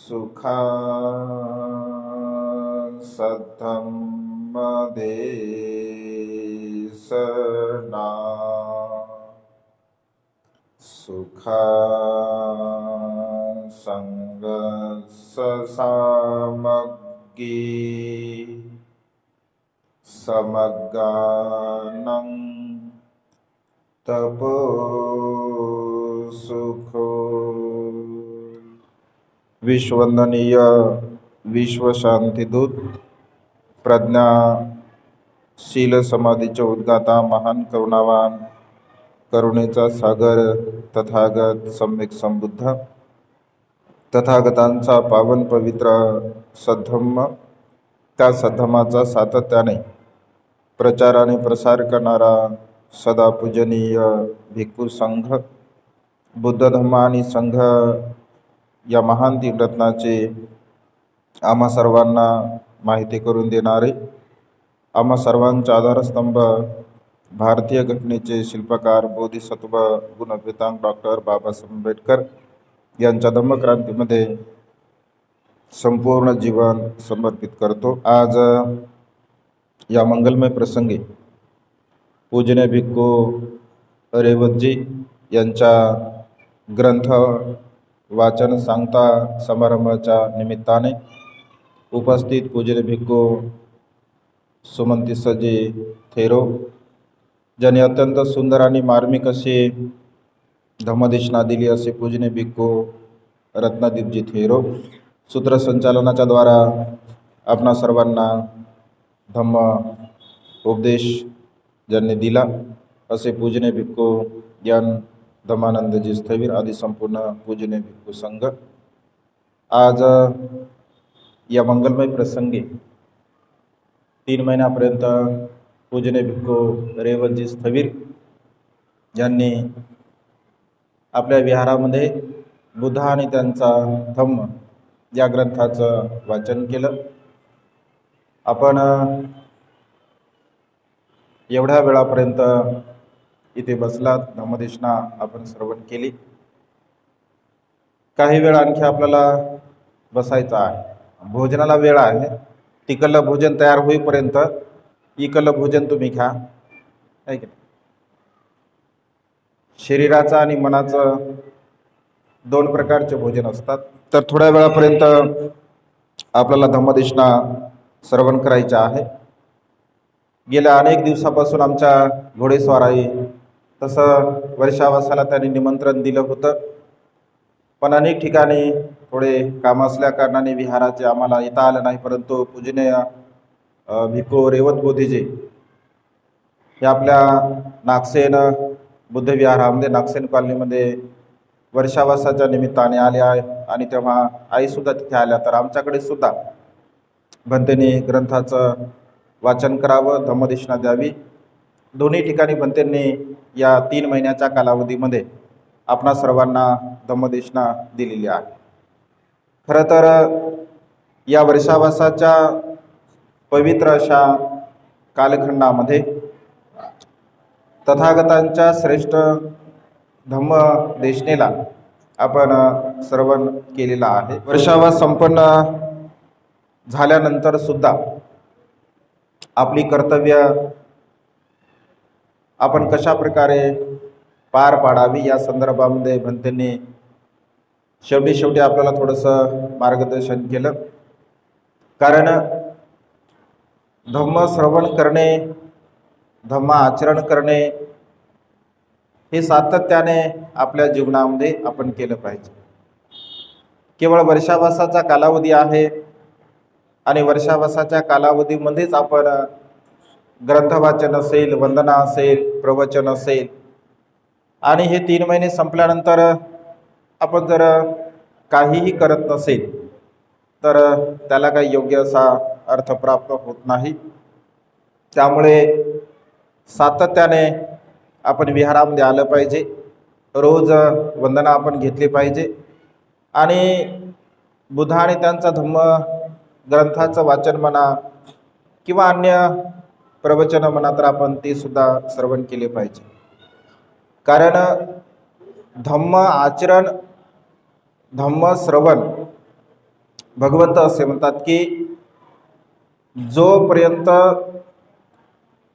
सुखा सद्धम्मदेशना सुखा संगससामग्गी समगानं तपो सुखो। विश्ववंदनीय विश्व शांतिदूत प्रज्ञा शील समाधीचे उद्गाता महान करुणावान करुणेचा सागर तथागत सम्यक संबुद्ध तथागतांचा पावन पवित्र सद्धम्म, त्या सद्धम्माचा सातत्याने प्रचार आणि प्रसार करणारा सदा पूजनीय भिक्खू संघ, बुद्ध धम्म आणि संघ या महान तीन रत्नाचे आम्हा सर्वांना माहिती करून देणारे, आम्हा सर्वांचा आधारस्तंभ भारतीय घटनेचे शिल्पकार बोधिसत्व गुणवेतांग डॉक्टर बाबासाहेब आंबेडकर यांच्या धम्मक्रांतीमध्ये संपूर्ण जीवन समर्पित करतो। आज या मंगलमय प्रसंगी पूजनीय भिक्खू रेवतजी यांच्या ग्रंथ वाचन सांगता समारंभाच्या निमित्ताने उपस्थित पूजनीय भिक्खू सुमंतिसजी थेरो, ज्यांनी अत्यंत सुंदर आणि मार्मिक अशी धम्मदेशना दिली, असे पूजनीय भिक्खू रत्नदीपजी थेरो सूत्रसंचालनाच्या द्वारा आपणा सर्वांना धम्म उपदेश ज्यांनी दिला, असे पूजनीय भिक्खू ज्ञान धम्मानंदजी स्थविर आदी संपूर्ण पूजनीय भिक्खू संघ आज या मंगलमय प्रसंगी 3 महिन्यापर्यंत पूजनीय भिक्खू रेवतजी स्थविर यांनी आपल्या विहारामध्ये बुद्ध आणि त्यांचा धम्म या ग्रंथाचं वाचन केलं। आपण एवढ्या वेळापर्यंत इथे बसलात, धम्मदेशना आपण श्रवण केली। काही वेळ आणखी आपल्याला बसायचं आहे, भोजनाला वेळ आहे। तिकडलं भोजन तयार होईपर्यंत इकडलं भोजन तुम्ही घ्या, आहे की नाही? शरीराचं आणि मनाचं 2 प्रकारचे भोजन असतात। तर थोड्या वेळापर्यंत आपल्याला धम्मदेशना श्रवण करायचं आहे। गेल्या अनेक दिवसापासून आमच्या घोडेस्वाराई तसं वर्षावासाला त्यांनी निमंत्रण दिलं होतं, पण अनेक ठिकाणी थोडे काम असल्या कारणाने विहाराचे आम्हाला येता आलं नाही। परंतु पूजनीय भिक्खू रेवत बोधीजी हे आपल्या नागसेन बुद्ध विहारामध्ये नागसेन कॉलनीमध्ये वर्षावासाच्या निमित्ताने आले आहे आणि तेव्हा आईसुद्धा तिथे आल्या। तर आमच्याकडे सुद्धा भंतेने ग्रंथाचं वाचन करावं, धम्मदेशना द्यावी। दोन्ही ठिकाणी भंतेंनी या 3 महिन्याच्या कालावधीमध्ये आपणा सर्वांना धम्मदेशना दिलेली आहे। खरं तर या वर्षावासाच्या पवित्र अशा कालखंडामध्ये तथागतांच्या श्रेष्ठ धम्मदेशनेला आपण श्रवण केलेला आहे। वर्षावास संपन्न झाल्यानंतर सुद्धा आपली कर्तव्य आपण कशा प्रकारे पार पाडावी या संदर्भामध्ये भंतेंनी शेवटी आपल्याला थोडंसं मार्गदर्शन केलं। कारण धम्म श्रवण करणे, धम्म आचरण करणे हे सातत्याने आपल्या जीवनामध्ये आपण केलं पाहिजे। केवळ वर्षावासाचा कालावधी आहे आणि वर्षावासाच्या कालावधीमध्येच आपण ग्रंथवाचन असेल, वंदना असेल, प्रवचन असेल आणि हे 3 महिने संपल्यानंतर आपण जर काहीही करत नसेल तर त्याला काही योग्य असा अर्थ प्राप्त होत नाही। त्यामुळे सातत्याने आपण विहारामध्ये आलं पाहिजे, रोज वंदना आपण घेतली पाहिजे आणि बुद्ध आणि त्यांचा धम्म ग्रंथाचं वाचन म्हणा किंवा अन्य प्रवचन म्हणा तर आपण ते सुद्धा श्रवण केले पाहिजे। कारण धम्म आचरण, धम्म श्रवण भगवंत असे म्हणतात की जोपर्यंत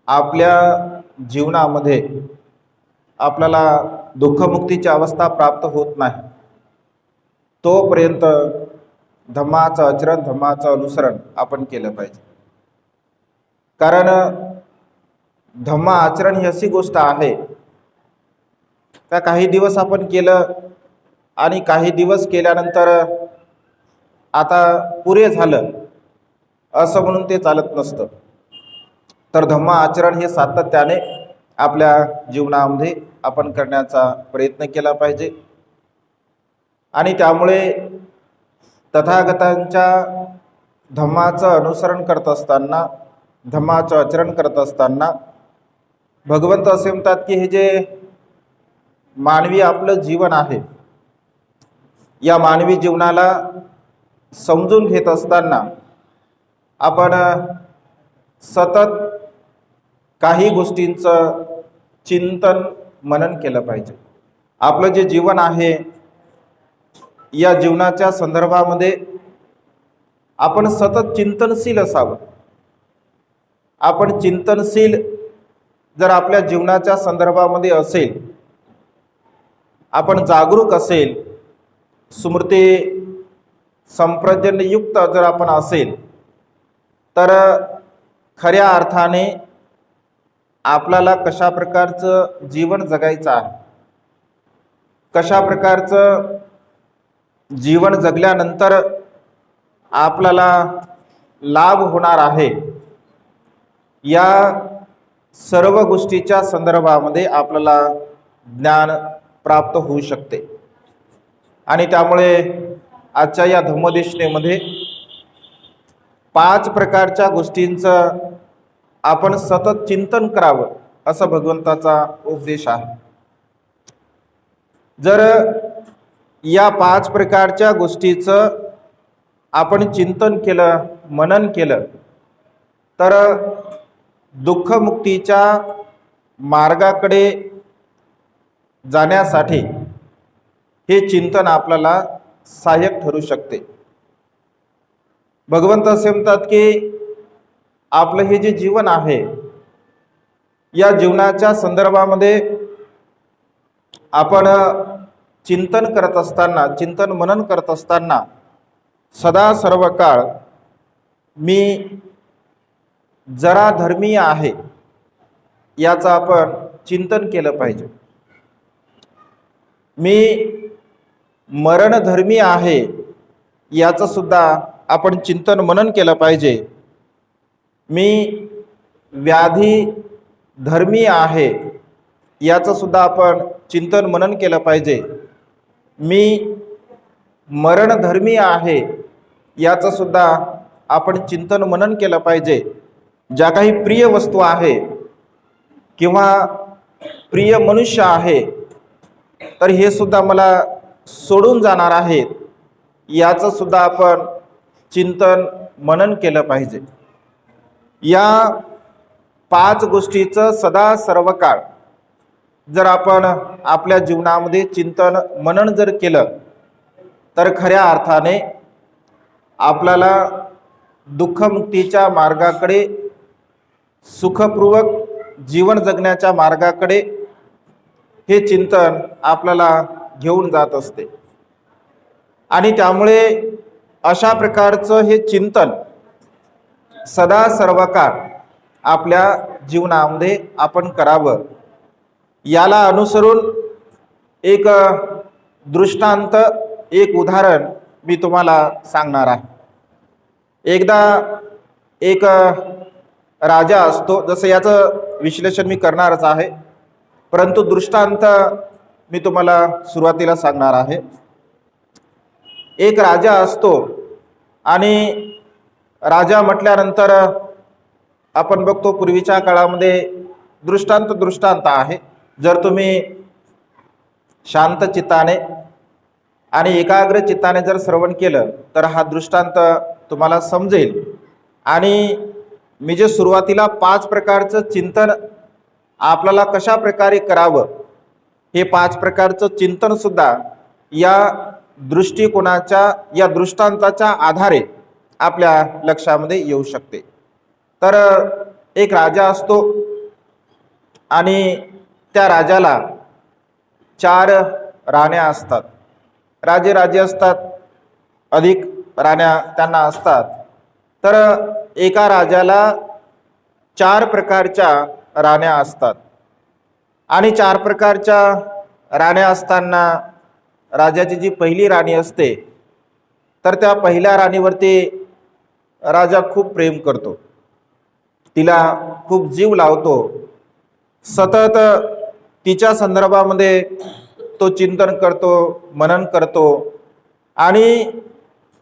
आपल्या जीवनामध्ये आपल्याला दुःखमुक्तीची अवस्था प्राप्त होत नाही तोपर्यंत धम्माचं आचरण धम्माचं अनुसरण आपण केलं पाहिजे. कारण धम्म आचरण ही अशी गोष्ट आहे का काही दिवस आपण केलं आणि काही दिवस केल्यानंतर आता पुरे झालं असं म्हणून ते चालत नसतं. तर धम्म आचरण हे सातत्याने आपल्या जीवनामध्ये आपण करण्याचा प्रयत्न केला पाहिजे. आणि त्यामुळे तथागतांच्या धम्माचं अनुसरण करत असताना धम्माचं आचरण करत असताना भगवंत असे म्हणतात की हे जे मानवी आपलं जीवन आहे या मानवी जीवनाला समजून घेत असताना आपण सतत काही गोष्टींचं चिंतन मनन केलं पाहिजे. आपलं जे जीवन आहे या जीवनाच्या संदर्भामध्ये आपण सतत चिंतनशील असावं. आपण चिंतनशील जर आपल्या जीवनाच्या संदर्भामध्ये असेल, आपण जागरूक असेल, स्मृती संप्रज्ञयुक्त जर आपण असेल तर खऱ्या अर्थाने आपल्याला कशा प्रकारचं जीवन जगायचं आहे, कशा प्रकारचं जीवन जगल्यानंतर आपल्याला लाभ होणार आहे या सर्व गोष्टीच्या संदर्भामध्ये आपल्याला ज्ञान प्राप्त होऊ शकते. आणि त्यामुळे आजच्या या धम्मदेशनेमध्ये 5 प्रकारच्या गोष्टींचं आपण सतत चिंतन करावं असं भगवंताचा उपदेश आहे. जर या 5 प्रकारच्या गोष्टीचं आपण चिंतन केलं, मनन केलं तर दुःखमुक्तीच्या मार्गाकडे जाण्यासाठी हे चिंतन आपल्याला सहाय्यक ठरू शकते. भगवंत असे म्हणतात की आपलं हे जे जीवन आहे या जीवनाच्या संदर्भामध्ये आपण चिंतन करत असताना, चिंतन मनन करत असताना सदा सर्व काळ मी जरा धर्मीय आहे याचं आपण चिंतन केलं पाहिजे. मी मरणधर्मी आहे याचं सुद्धा आपण चिंतन मनन केलं पाहिजे. मी व्याधी धर्मी आहे याचं सुद्धा आपण चिंतन मनन केलं पाहिजे. मी मरणधर्मी आहे याचं सुद्धा आपण चिंतन मनन केलं पाहिजे. ज्या काही प्रिय वस्तू आहे किंवा प्रिय मनुष्य आहे तर हे सुद्धा मला सोडून जाणार आहेत याचं सुद्धा आपण चिंतन मनन केलं पाहिजे. या 5 गोष्टीचं सदा सर्व काळ जर आपण आपल्या जीवनामध्ये चिंतन मनन जर केलं तर खऱ्या अर्थाने आपल्याला दुःखमुक्तीच्या मार्गाकडे, सुखपूर्वक जीवन जगण्याच्या मार्गाकडे हे चिंतन आपल्याला घेऊन जात असते. आणि त्यामुळे अशा प्रकारचं हे चिंतन सदा सर्व काळ आपल्या जीवनामध्ये आपण करावं. याला अनुसरून एक दृष्टांत, एक उदाहरण मी तुम्हाला सांगणार आहे. एकदा एक राजा असतो, जसं याचं विश्लेषण मी करणारच आहे, परंतु दृष्टांत मी तुम्हाला सुरुवातीला सांगणार आहे. एक राजा असतो आणि राजा म्हटल्यानंतर आपण बघतो पूर्वीच्या काळामध्ये दृष्टांत आहे. जर तुम्ही शांत चित्ताने आणि एकाग्र चित्ताने जर श्रवण केलं तर हा दृष्टांत तुम्हाला समजेल. आणि मी जे सुरुवातीला 5 प्रकारचं चिंतन आपल्याला कशा प्रकारे करावं हे 5 प्रकारचं चिंतन सुद्धा या दृष्टिकोनाच्या या दृष्टांताच्या आधारे आपल्या लक्षामध्ये येऊ शकते. तर एक राजा असतो आणि त्या राजाला 4 राण्या असतात. राजे असतात, अधिक राण्या त्यांना असतात. तर एका राजाला 4 प्रकारच्या राण्या असतात आणि 4 प्रकारच्या राण्या असताना राजाची जी पहिली राणी असते, तर त्या पहिल्या राणीवरती राजा खूप प्रेम करतो, तिला खूप जीव लावतो, सतत तिच्या संदर्भामध्ये तो चिंतन करतो, मनन करतो आणि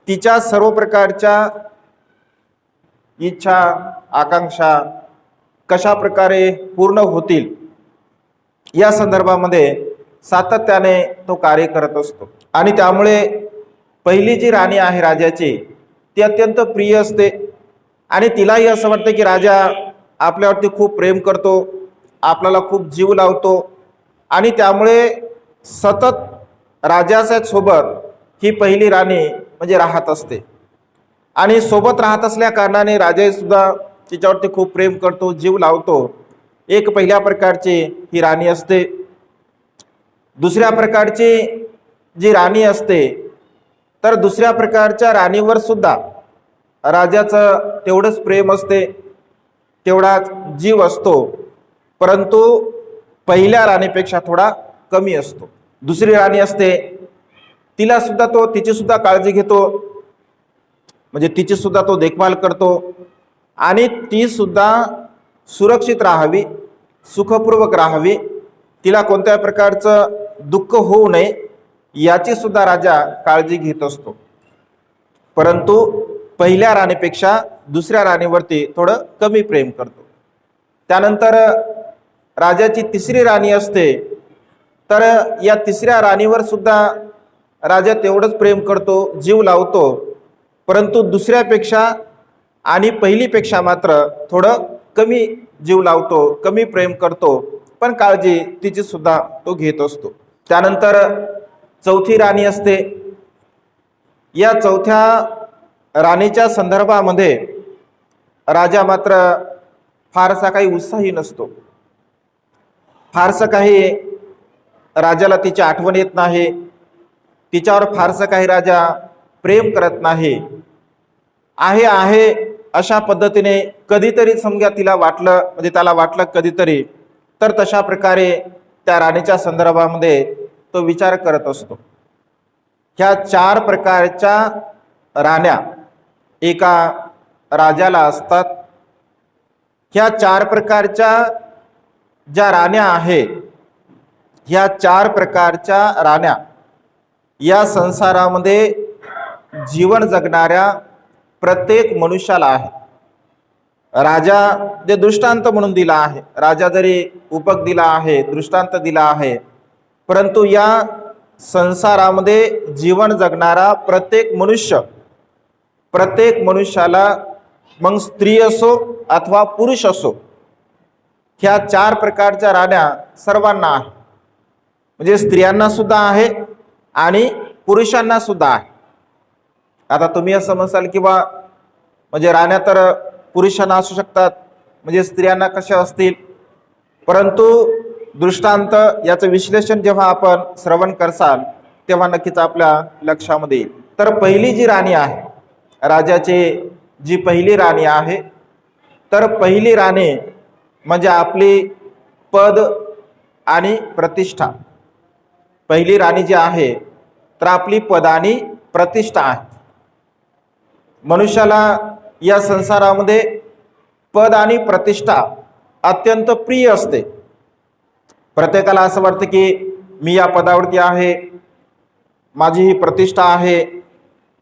तिच्या सर्व प्रकारच्या इच्छा आकांक्षा कशा प्रकारे पूर्ण होतील या संदर्भामध्ये सातत्याने तो कार्य करत असतो. आणि त्यामुळे पहिली जी राणी आहे राजाची, ती अत्यंत प्रिय असते आणि तिलाही असं वाटतं की राजा आपल्यावरती खूप प्रेम करतो, आपल्याला खूप जीव लावतो आणि त्यामुळे सतत राजाच्या सोबत ही पहिली राणी म्हणजे राहत असते. आणि सोबत राहत असल्या कारणाने राजाही सुद्धा तिच्यावरती खूप प्रेम करतो, जीव लावतो. एक पहिल्या प्रकारची ही राणी असते. दुसऱ्या प्रकारची जी राणी असते, तर दुसऱ्या प्रकारच्या राणीवर सुद्धा राजाचं तेवढंच प्रेम असते, तेवढाच जीव असतो, परंतु पहिल्या राणीपेक्षा थोडा कमी असतो. दुसरी राणी असते, तिला सुद्धा तो तिची सुद्धा काळजी घेतो, म्हणजे तिची सुद्धा तो देखभाल करतो आणि ती सुद्धा सुरक्षित राहावी, सुखपूर्वक राहावी, तिला कोणत्या प्रकारचं दुःख होऊ नये याची सुद्धा राजा काळजी घेत असतो. परंतु पहिल्या राणीपेक्षा दुसऱ्या राणीवरती थोडं कमी प्रेम करतो. त्यानंतर राजाची तिसरी राणी असते, तर या तिसऱ्या राणीवर सुद्धा राजा तेवढंच प्रेम करतो, जीव लावतो, परंतु दुसऱ्यापेक्षा आणि पहिलीपेक्षा मात्र थोडं कमी जीव लावतो, कमी प्रेम करतो, पण काळजी तिची सुद्धा तो घेत असतो. त्यानंतर चौथी राणी असते. या चौथ्या राणीच्या संदर्भामध्ये राजा मात्र फारसा काही उत्साही नसतो, फारसं काही राजाला तिची आठवण येत नाही, तिच्यावर फारसं काही राजा प्रेम करत नाही. आहे अशा पद्धतीने कधीतरी समजा तिला वाटलं, म्हणजे त्याला वाटलं कधीतरी, तर तशा प्रकारे त्या राणीच्या संदर्भामध्ये तो विचार करत असतो. ह्या 4 प्रकारच्या राण्या एका राजाला असतात. ह्या 4 प्रकारच्या ज्या राण्या आहेत, ह्या 4 प्रकारच्या राण्या या संसारामध्ये जीवन जगणाऱ्या प्रत्येक मनुष्याला आहे. राजा जे दृष्टांत म्हणून दिला आहे, राजा जरी उपक दिला आहे, दृष्टांत दिला आहे, परंतु या संसारामध्ये जीवन जगणारा प्रत्येक मनुष्याला, मग स्त्री असो अथवा पुरुष असो, ह्या 4 प्रकारच्या राण्या सर्वांना आहे. म्हणजे स्त्रियांना सुद्धा आहे आणि पुरुषांना सुद्धा आहे. आता तुम्ही असं म्हणसाल की बा म्हणजे राण्या तर पुरुषांना असू शकतात, म्हणजे स्त्रियांना कशा असतील, परंतु दृष्टांत याचं विश्लेषण जेव्हा आपण श्रवण करसाल तेव्हा नक्कीच आपल्या लक्षामध्ये येईल. तर पहिली जी राणी आहे, राजाची जी पहिली राणी आहे, तर पहिली राणी म्हणजे आपली पद आणि प्रतिष्ठा. पहिली राणी जी आहे तर आपली पद आणि प्रतिष्ठा आहे. मनुष्याला या संसारामध्ये पद आणि प्रतिष्ठा अत्यंत प्रिय असते. प्रत्येकाला असं वाटतं की मी या पदावरती आहे, माझी ही प्रतिष्ठा आहे.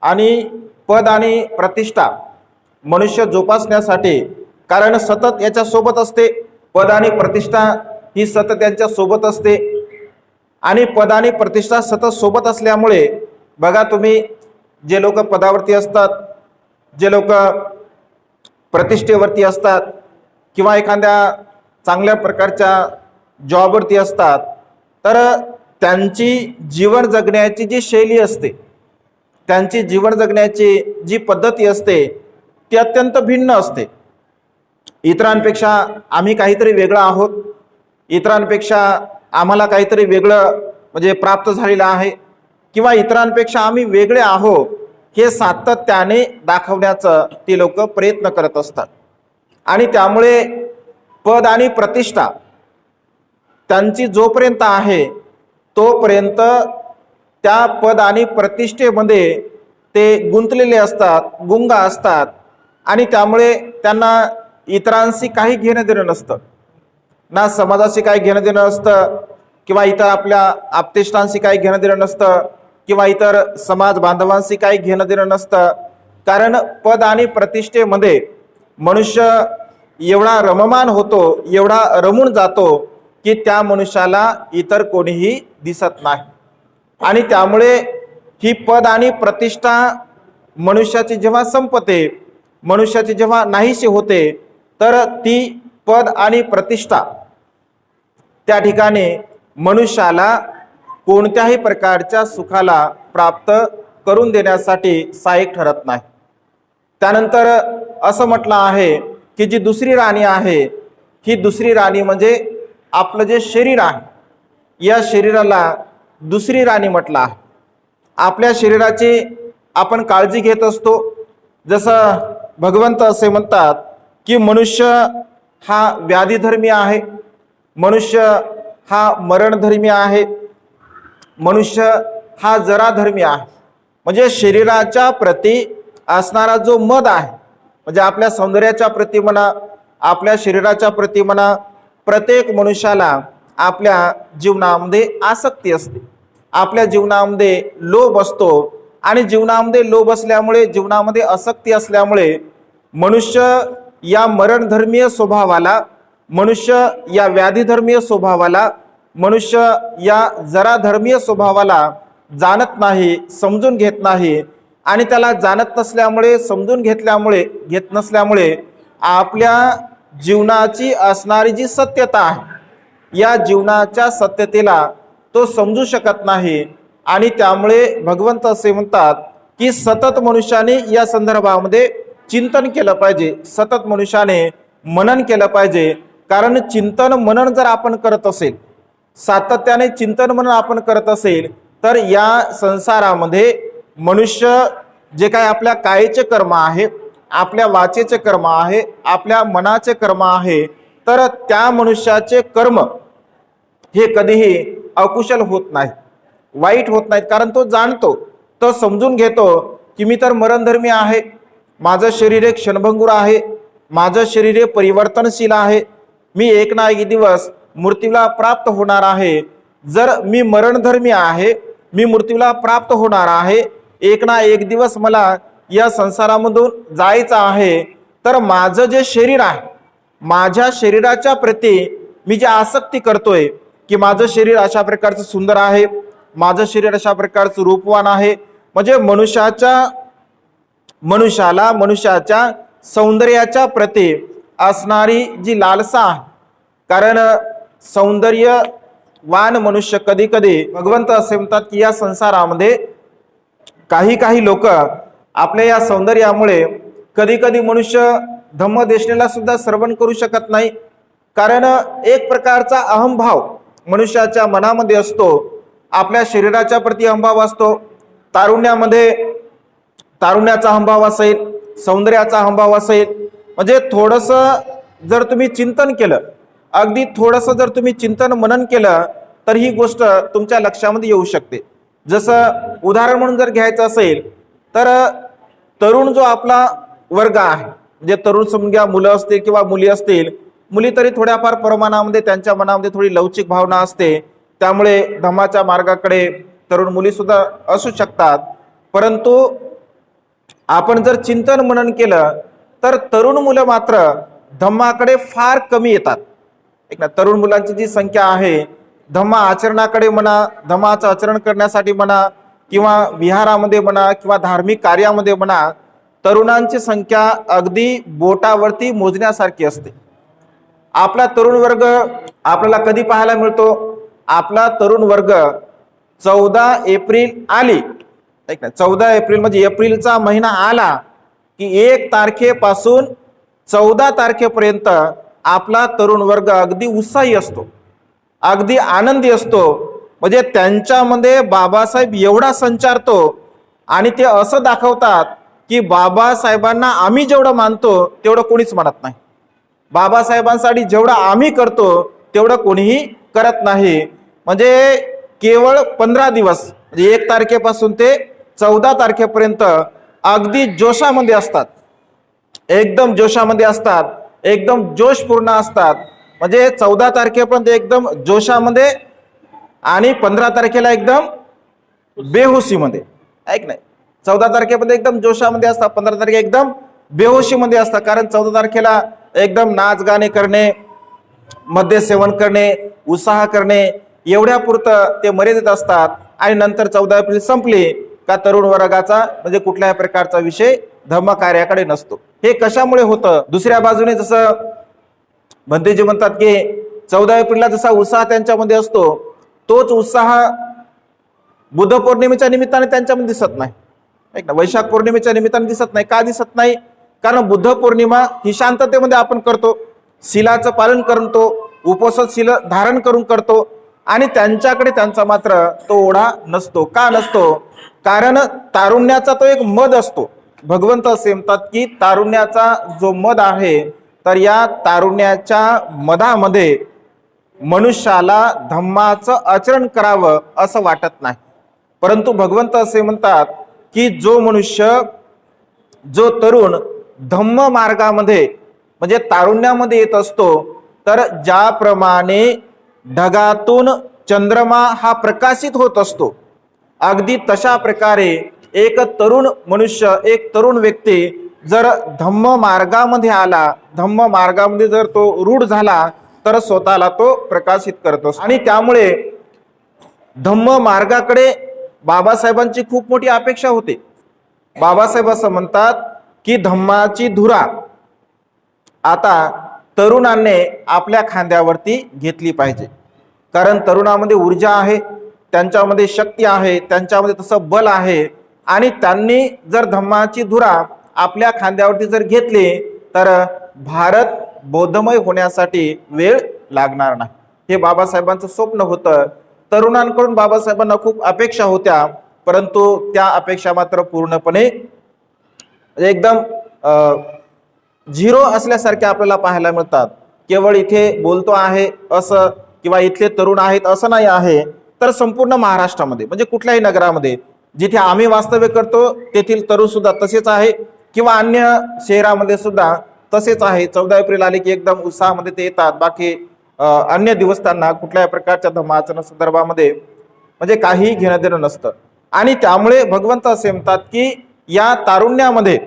आणि पद आणि प्रतिष्ठा मनुष्य जोपासण्यासाठी, कारण सतत याच्या सोबत असते, पद आणि प्रतिष्ठा ही सतत यांच्या सोबत असते. आणि पद आणि प्रतिष्ठा सतत सोबत असल्यामुळे बघा तुम्ही, जे लोक पदावरती असतात, जे लोक प्रतिष्ठेवरती असतात किंवा एखाद्या चांगल्या प्रकारच्या जॉबवरती असतात, तर त्यांची जीवन जगण्याची जी शैली असते त्यांची जीवन जगण्याची जी पद्धती असते ती अत्यंत भिन्न असते. इतरांपेक्षा आम्ही काहीतरी वेगळं आहोत, इतरांपेक्षा आम्हाला काहीतरी वेगळं म्हणजे प्राप्त झालेलं आहे, किंवा इतरांपेक्षा आम्ही वेगळे आहोत हे सातत्याने दाखवण्याचं ती लोक प्रयत्न करत असतात. आणि त्यामुळे पद आणि प्रतिष्ठा त्यांची जोपर्यंत आहे तोपर्यंत त्या पद आणि प्रतिष्ठेमध्ये ते गुंतलेले असतात, गुंग असतात. आणि त्यामुळे त्यांना इतरांशी काही घेणं देणं नसतं, ना समाजाशी काही घेणं देणं नसतं, किंवा इतर आपल्या आप्तेष्टांशी काही घेणं देणं नसतं, किंवा इतर समाज बांधवांशी काही घेणं देणं नसतं. कारण पद आणि प्रतिष्ठेमध्ये मनुष्य एवढा रममान होतो, एवढा रमून जातो की त्या मनुष्याला इतर कोणीही दिसत नाही. आणि त्यामुळे ही पद आणि प्रतिष्ठा मनुष्याची जेव्हा संपते, मनुष्याची जेव्हा नाहीशी होते, तर ती पद आणि प्रतिष्ठा त्या ठिकाणी मनुष्याला कोणत्याही प्रकारच्या सुखाला प्राप्त करून देण्यासाठी सहाय्यक ठरत नाही. त्यानंतर असं म्हटलं आहे की जी दुसरी राणी आहे, ही दुसरी राणी म्हणजे आपलं जे शरीर आहे, या शरीराला दुसरी राणी म्हटलं आहे. आपल्या शरीराची आपण काळजी घेत असतो. जसं भगवंत असे म्हणतात की मनुष्य हा व्याधीधर्मी आहे, मनुष्य हा मरणधर्मी आहे, मनुष्य हा जराधर्मी आहे. म्हणजे शरीराच्या प्रती असणारा जो मद आहे, म्हणजे आपल्या सौंदर्याच्या प्रती म्हणा, आपल्या शरीराच्या प्रती म्हणा, प्रत्येक मनुष्याला आपल्या जीवनामध्ये आसक्ती असते, आपल्या जीवनामध्ये लोभ असतो. आणि जीवनामध्ये लोभ असल्यामुळे, जीवनामध्ये आसक्ती असल्यामुळे मनुष्य या मरणधर्मीय स्वभावाला, मनुष्य या व्याधीधर्मीय स्वभावाला, मनुष्य या जराधर्मीय स्वभावाला जाणत नाही, समजून घेत नाही. आणि त्याला जाणत नसल्यामुळे, समजून घेत नसल्यामुळे आपल्या जीवनाची असणारी जी सत्यता आहे, या जीवनाच्या सत्यतेला तो समजू शकत नाही. आणि त्यामुळे भगवंत असे म्हणतात की सतत मनुष्याने या संदर्भामध्ये चिंतन केलं पाहिजे, सतत मनुष्याने मनन केलं पाहिजे. कारण चिंतन मनन जर आपण करत असेल, सातत्याने चिंतन मनन आपण करत असेल, तर या संसारामध्ये मनुष्य जे काही आपल्या कायेचे कर्म आहे, आपल्या वाचेचे कर्म आहे, आपल्या मनाचे कर्म आहे, तर त्या मनुष्याचे कर्म हे कधीही अकुशल होत नाही, वाईट होत नाहीत. कारण तो जाणतो, तो समजून घेतो की मी तर मरणधर्मी आहे, माझं शरीर एक क्षणभंगुर आहे, माझं शरीर हे परिवर्तनशील आहे, मी एक ना एक दिवस मृत्यूला प्राप्त होणार आहे. जर मी मरणधर्मी आहे, मी मृत्यूला प्राप्त होणार आहे, एक ना एक दिवस मला या संसारामधून जायचं आहे, तर माझं जे शरीर आहे, माझ्या शरीराच्या प्रती मी जे आसक्ती करतोय की माझं शरीर अशा प्रकारचं सुंदर आहे, माझं शरीर अशा प्रकारचं रूपवान आहे, म्हणजे मनुष्याला मनुष्याच्या सौंदर्याच्या प्रती असणारी जी लालसा आहे. कारण सौंदर्यवान मनुष्य कधी कधी भगवंत असे म्हणतात की या संसारामध्ये काही लोक आपल्या या सौंदर्यामुळे कधी कधी मनुष्य धम्मदेशनेला सुद्धा श्रवण करू शकत नाही. कारण एक प्रकारचा अहंभाव मनुष्याच्या मनामध्ये असतो, आपल्या शरीराच्या प्रती अहंभाव असतो. तारुण्याचा अहंभाव असेल, सौंदर्याचा अहंभाव असेल. म्हणजे थोडंसं जर तुम्ही चिंतन केलं, अगदी थोडंसं जर तुम्ही चिंतन मनन केलं, तर ही गोष्ट तुमच्या लक्षामध्ये येऊ शकते. जसं उदाहरण म्हणून जर घ्यायचं असेल, तर तरुण जो आपला वर्ग आहे, म्हणजे तरुण समजून घ्या, मुलं असतील किंवा मुली असतील, मुली तरी थोड्याफार प्रमाणामध्ये त्यांच्या मनामध्ये थोडी लवचिक भावना असते, त्यामुळे धम्माच्या मार्गाकडे तरुण मुली सुद्धा असू शकतात. परंतु आपण जर चिंतन मनन केलं तर तरुण मुलं मात्र धम्माकडे फार कमी येतात. एक ना, तरुण मुलांची जी संख्या आहे, धम्मा आचरणाकडे म्हणा, धम्माचं आचरण करण्यासाठी म्हणा, किंवा विहारामध्ये म्हणा, किंवा धार्मिक कार्यामध्ये म्हणा, तरुणांची संख्या अगदी बोटावरती मोजण्यासारखी असते. आपला तरुण वर्ग आपल्याला कधी पाहायला मिळतो? आपला तरुण वर्ग 14 एप्रिल आली ऐक ना, 14 एप्रिल म्हणजे एप्रिलचा महिना आला की 1 तारखेपासून 14 तारखेपर्यंत आपला तरुण वर्ग अगदी उत्साही असतो, अगदी आनंदी असतो. म्हणजे त्यांच्यामध्ये बाबासाहेब एवढा संचारतो आणि ते असं दाखवतात की बाबासाहेबांना आम्ही जेवढं मानतो तेवढं कोणीच मानत नाही, बाबासाहेबांसाठी जेवढं आम्ही करतो तेवढं कोणीही करत नाही. म्हणजे केवळ 15 दिवस म्हणजे 1 तारखेपासून ते 14 तारखेपर्यंत अगदी जोशामध्ये असतात, एकदम जोशामध्ये असतात, एकदम जोशपूर्ण असतात. म्हणजे 14 तारखेपर्यंत एकदम जोशामध्ये आणि 15 तारखेला एकदम बेहोशीमध्ये. ऐक नाही, 14 तारखेपर्यंत एकदम जोशामध्ये असतात, 15 तारखे एकदम बेहोशीमध्ये असतात. कारण 14 तारखेला एकदम नाच गाणे करणे, मद्य सेवन करणे, उत्साह करणे एवढ्या पुरतं ते मर्यादित असतात. आणि नंतर 14 एप्रिल संपली का तरुण वर्गाचा म्हणजे कुठल्याही प्रकारचा विषय धर्म कार्याकडे नसतो. हे कशामुळे होतं? दुसऱ्या बाजूने जसं भंतेजी म्हणतात की 14 एप्रिलला जसा उत्साह त्यांच्यामध्ये असतो तोच उत्साह बुद्ध पौर्णिमेच्या निमित्ताने त्यांच्यामध्ये दिसत नाही. ऐक ना, वैशाख पौर्णिमेच्या निमित्ताने दिसत नाही. का दिसत नाही? कारण बुद्ध पौर्णिमा ही शांततेमध्ये आपण करतो, शिलाचं पालन करतो, उपवास शिल धारण करून करतो. आणि त्यांच्याकडे त्यांचा मात्र तो ओढा नसतो. का नसतो? कारण तारुण्याचा तो एक मद असतो. भगवंत असे म्हणतात की तारुण्याचा जो मद आहे तर या तारुण्याच्या मधामध्ये मनुष्याला धम्माचं आचरण करावं असं वाटत नाही. परंतु भगवंत असे म्हणतात की जो मनुष्य, जो तरुण धम्म मार्गामध्ये म्हणजे तारुण्यामध्ये येत असतो, तर ज्याप्रमाणे ढगातून चंद्रमा हा प्रकाशित होत असतो, अगदी तशा प्रकारे एक तरुण मनुष्य, एक तरुण व्यक्ती जर धम्म मार्गामध्ये आला, धम्म मार्गामध्ये जर तो रूढ झाला तर स्वतःला तो प्रकाशित करत असतो. आणि त्यामुळे धम्म मार्गाकडे बाबासाहेबांची खूप मोठी अपेक्षा होते. बाबासाहेब असं म्हणतात की धम्माची धुरा आता तरुणांनी आपल्या खांद्यावरती घेतली पाहिजे. कारण तरुणामध्ये ऊर्जा आहे, त्यांच्यामध्ये शक्ती आहे, त्यांच्यामध्ये तसं बल आहे. आणि त्यांनी जर धम्माची धुरा आपल्या खांद्यावरती जर घेतली तर भारत बौद्धमय होण्यासाठी वेळ लागणार नाही. हे बाबासाहेबांचं स्वप्न होतं. तरुणांकडून बाबासाहेबांना खूप अपेक्षा होत्या, परंतु त्या अपेक्षा मात्र पूर्णपणे एकदम झिरो असल्यासारखे आपल्याला पाहायला मिळतात. केवळ इथे बोलतो आहे असं किंवा इथले तरुण आहेत असं नाही आहे, तर संपूर्ण महाराष्ट्रामध्ये म्हणजे कुठल्याही नगरामध्ये जिथे आम्ही वास्तव्य करतो तेथील तरुण सुद्धा तसेच आहे, किंवा अन्य शहरामध्ये सुद्धा तसेच आहे. 14 एप्रिल आले की एकदम उत्साहामध्ये ते येतात. बाकी अन्य दिवस त्यांना कुठल्याही प्रकारच्या धर्माचरण संदर्भामध्ये म्हणजे काही घेणं देणं नसतं. आणि त्यामुळे भगवंत असे म्हणतात की या तारुण्यामध्ये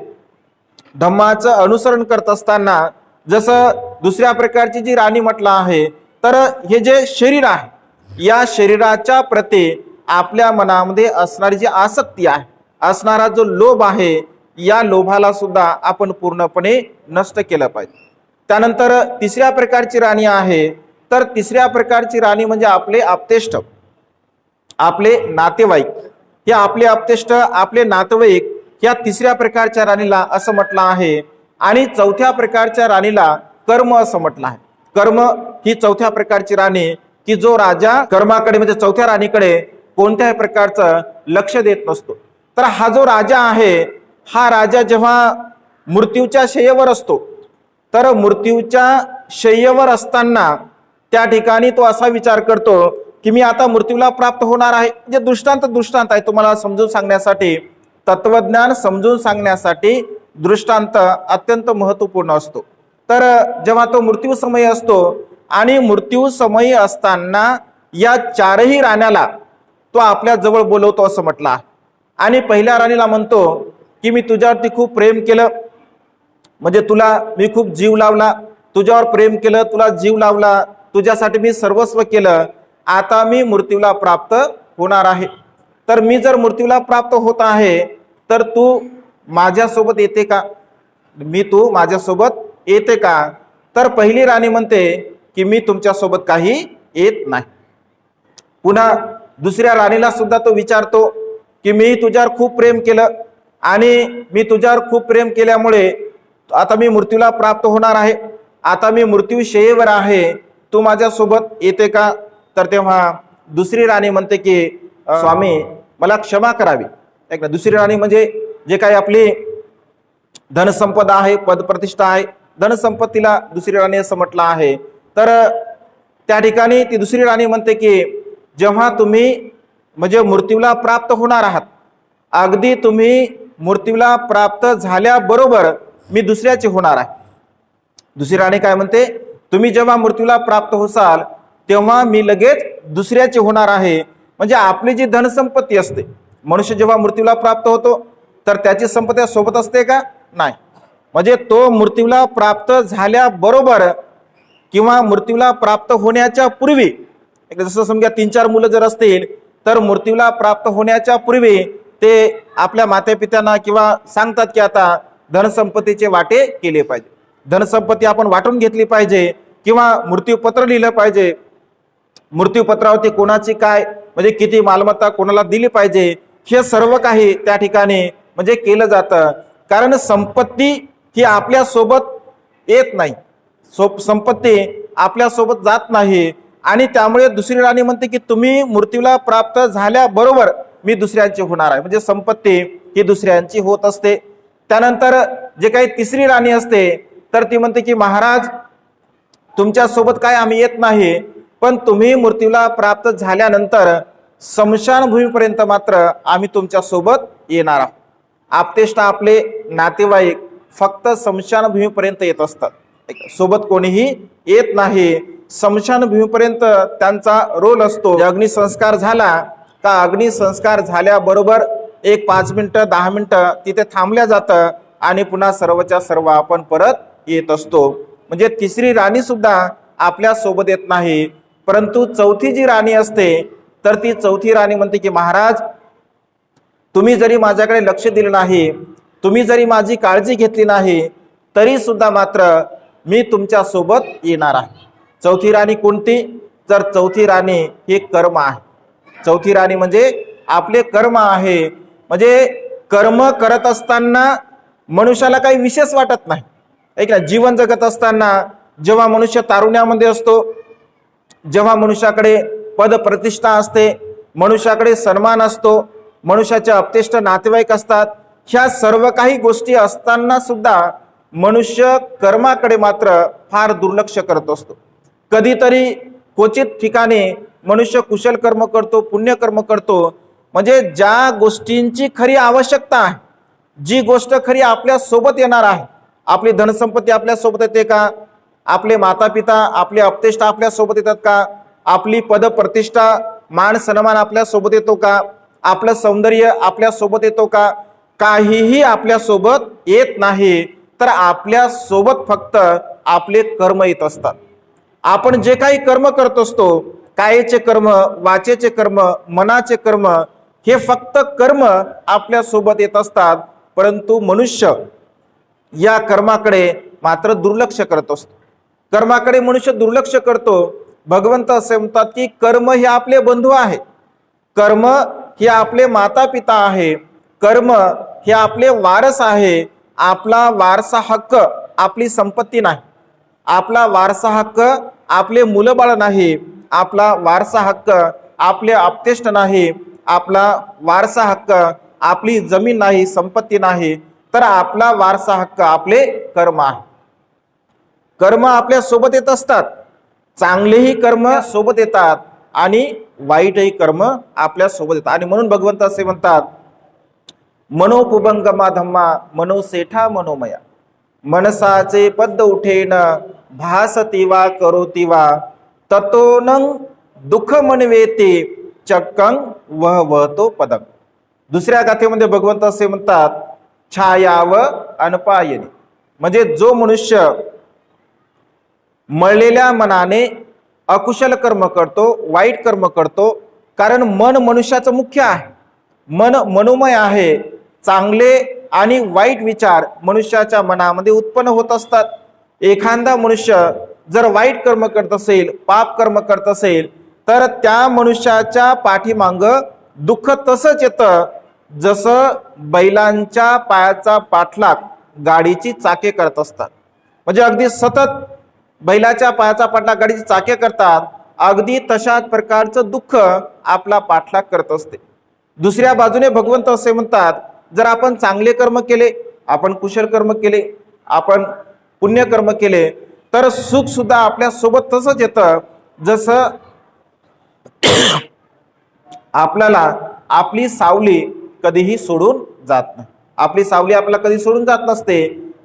धम्माचं अनुसरण करत असताना जसं दुसऱ्या प्रकारची जी राणी म्हटलं आहे, तर हे जे शरीर आहे या शरीराच्या प्रती आपल्या मनामध्ये असणारी जी आसक्ती आहे, असणारा जो लोभ आहे, या लोभाला सुद्धा आपण पूर्णपणे नष्ट केलं पाहिजे. त्यानंतर तिसऱ्या प्रकारची राणी आहे, तर तिसऱ्या प्रकारची राणी म्हणजे आपले आप्तेष्ट, आपले नातेवाईक. हे आपले आप्तेष्ट, आपले नातेवाईक या तिसऱ्या प्रकारच्या राणीला असं म्हटलं आहे. आणि चौथ्या प्रकारच्या राणीला कर्म असं म्हटलं आहे. कर्म ही चौथ्या प्रकारची राणी की जो राजा कर्माकडे म्हणजे चौथ्या राणीकडे कोणत्याही प्रकारचं लक्ष देत नसतो. तर हा जो राजा आहे, हा राजा जेव्हा मृत्यूच्या शय्येवर असतो, तर मृत्यूच्या शय्येवर असताना त्या ठिकाणी तो असा विचार करतो की मी आता मृत्यूला प्राप्त होणार आहे. म्हणजे दृष्टांत आहे तुम्हाला समजून सांगण्यासाठी, तत्वज्ञान समजून सांगण्यासाठी दृष्टांत अत्यंत महत्वपूर्ण असतो. तर जेव्हा तो मृत्यू समयी असतो आणि मृत्यू समयी असताना या चारही राण्याला तो आपल्या जवळ बोलवतो असं म्हटलं आहे. आणि पहिल्या राणीला म्हणतो की मी तुझ्यावरती खूप प्रेम केलं, म्हणजे तुला मी खूप जीव लावला, तुझ्यावर प्रेम केलं, तुला जीव लावला, तुझ्यासाठी मी सर्वस्व केलं. आता मी मृत्यूला प्राप्त होणार आहे, तर मी जर मृत्यूला प्राप्त होत आहे तर तू माझ्यासोबत येते का? तू माझ्यासोबत येते का? तर पहिली राणी म्हणते की मी तुमच्यासोबत काही येत नाही. पुन्हा दुसऱ्या राणीला सुद्धा तो विचारतो की मी तुझ्यावर खूप प्रेम केलं आणि मी तुझ्यावर खूप प्रेम केल्यामुळे आता मी मृत्यूला प्राप्त होणार आहे, आता मी मृत्यू शय्येवर आहे, तू माझ्यासोबत येते का? तर तेव्हा दुसरी राणी म्हणते की स्वामी मला क्षमा करावी. ऐक ना, दुसरी राणी म्हणजे जे काही आपली धनसंपदा आहे, पदप्रतिष्ठा आहे, धनसंपत्तीला दुसरी राणी असं म्हटलं आहे. तर त्या ठिकाणी ती दुसरी राणी म्हणते की जेव्हा तुम्ही म्हणजे मृत्यूला प्राप्त होणार आहात, अगदी तुम्ही मृत्यूला प्राप्त झाल्याबरोबर मी दुसऱ्याचे होणार आहे. दुसरी राणी काय म्हणते, तुम्ही जेव्हा मृत्यूला प्राप्त होसाल तेव्हा मी लगेच दुसऱ्याचे होणार आहे. म्हणजे आपली जी धनसंपत्ती असते, मनुष्य जेव्हा मृत्यूला प्राप्त होतो तर त्याची संपत्ती सोबत असते का? नाही. म्हणजे तो मृत्यूला प्राप्त झाल्याबरोबर किंवा मृत्यूला प्राप्त होण्याच्या पूर्वी, जसं समजा 3-4 मुलं जर असतील तर मृत्यूला प्राप्त होण्याच्या पूर्वी ते आपल्या मातेपित्यांना किंवा सांगतात की आता धनसंपत्तीचे वाटे केले पाहिजे, धनसंपत्ती आपण वाटून घेतली पाहिजे किंवा मृत्यूपत्र लिहिलं पाहिजे. मृत्यूपत्रावरती कोणाची काय म्हणजे किती मालमत्ता कोणाला दिली पाहिजे हे सर्व काही त्या ठिकाणी म्हणजे केलं जातं. कारण संपत्ती ही आपल्या सोबत येत नाही, संपत्ती आपल्या सोबत जात नाही. आणि त्यामुळे दुसरी राणी म्हणते की तुम्ही मृत्यूला प्राप्त झाल्याबरोबर मी दुसऱ्यांची होणार आहे. म्हणजे संपत्ती ही दुसऱ्यांची होत असते. त्यानंतर जे काही तिसरी राणी असते तर ती म्हणते की महाराज तुमच्या सोबत काय आम्ही येत नाही, पण तुम्ही मृत्यूला प्राप्त झाल्यानंतर स्मशानभूमीपर्यंत मात्र आम्ही तुमच्या सोबत येणार आहोत. आपतेष्ट आपले नातेवाईक फक्त स्मशानभूमीपर्यंत येत असतात, सोबत कोणीही येत नाही. स्मशानभूमीपर्यंत त्यांचा रोल असतो. अग्निसंस्कार झाला का अग्निसंस्कार झाल्याबरोबर 5 मिनिटं 10 मिनिटं तिथे थांबल्या जातं आणि पुन्हा सर्वच्या सर्व आपण परत येत असतो. म्हणजे तिसरी राणी सुद्धा आपल्या सोबत येत नाही. परंतु चौथी जी राणी असते तर ती चौथी राणी म्हणते की महाराज तुम्ही जरी माझ्याकडे लक्ष दिलं नाही, तुम्ही जरी माझी काळजी घेतली नाही, तरी सुद्धा मात्र मी तुमच्या सोबत येणार आहे. चौथी राणी कोणती? तर चौथी राणी ही कर्म आहे. चौथी राणी म्हणजे आपले कर्म आहे. म्हणजे कर्म करत असताना मनुष्याला काही विशेष वाटत नाही. ऐक ना, जीवन जगत असताना जेव्हा मनुष्य तारुण्यामध्ये असतो, जेव्हा मनुष्याकडे पद प्रतिष्ठा असते, मनुष्याकडे सन्मान असतो, मनुष्याचे अपतेष्ट नातेवाईक असतात, ह्या सर्व काही गोष्टी असताना सुद्धा मनुष्य कर्माकडे मात्र फार दुर्लक्ष करत असतो. कधीतरी क्वचित ठिकाणी मनुष्य कुशल कर्म करतो, पुण्यकर्म करतो. म्हणजे ज्या गोष्टींची खरी आवश्यकता आहे, जी गोष्ट खरी आपल्या सोबत येणार आहे, आपली धनसंपत्ती आपल्या सोबत येते का? आपले माता पिता आपले अपतेष्ट आपल्या सोबत येतात का? आपली पद प्रतिष्ठा मान सन्मान आपल्या सोबत येतो का? आपलं सौंदर्य आपल्या सोबत येतो का? काहीही आपल्या सोबत येत नाही. तर आपल्या सोबत फक्त आपले कर्म येत असतात. आपण जे काही कर्म करत असतो, कायेचे कर्म, वाचेचे कर्म, मनाचे कर्म, हे फक्त कर्म आपल्या सोबत येत असतात. परंतु मनुष्य या कर्माकडे मात्र दुर्लक्ष करत असतो. कर्माकडे मनुष्य दुर्लक्ष करतो. भगवंत असे म्हणतात की कर्म हे आपले बंधू आहे, कर्म हे आपले माता पिता आहे, कर्म हे आपले वारस आहे. आपला वारसा हक्क आपली संपत्ती नाही, आपला वारसा हक्क आपले मुलंबाळ नाही, आपला वारसा हक्क आपले अपतेष्ट नाही, आपला वारसा हक्क आपली जमीन नाही, संपत्ती नाही. तर आपला वारसा हक्क आपले कर्म आहे. कर्म आपल्या सोबत येत असतात. चांगलेही कर्म सोबत येतात आणि वाईटही कर्म आपल्या सोबत येतात. आणि म्हणून भगवंत असे म्हणतात, मनोपुबंगमा धम्मा मनोसेठा मनोमया, मनसाचे पद उठेन भासतीवा करोतीवा, ततोनं दुःख मनवेते चक्कं वहवतो पदक. दुसऱ्या गाथेमध्ये भगवंत असे म्हणतात, छायाव अनपायनी, म्हणजे जो मनुष्य मळलेल्या मनाने अकुशल कर्म करतो, वाईट कर्म करतो, कारण मन मनुष्याचं मुख्य आहे, मन मनोमय आहे. चांगले आणि वाईट विचार मनुष्याच्या मनामध्ये उत्पन्न होत असतात. एखादा मनुष्य जर वाईट कर्म करत असेल, पाप कर्म करत असेल, तर त्या मनुष्याच्या पाठीमाग दुःख तसंच येतं. जसं बैलांच्या पायाचा पाठलाग गाडीची चाके करत असतात, म्हणजे अगदी सतत बैलाच्या पायाचा पाठलाग गाडीची चाके करतात, अगदी तशाच प्रकारचं दुःख आपला पाठलाग करत असते. दुसऱ्या बाजूने भगवंत असे म्हणतात, जर आपण चांगले कर्म केले, आपण कुशल कर्म केले, आपण पुण्यकर्म केले, तर सुख सुद्धा आपल्या सोबत तसंच येतं, जसं आपल्याला आपली सावली कधीही सोडून जात नाही. आपली सावली आपल्याला कधी सोडून जात नसते.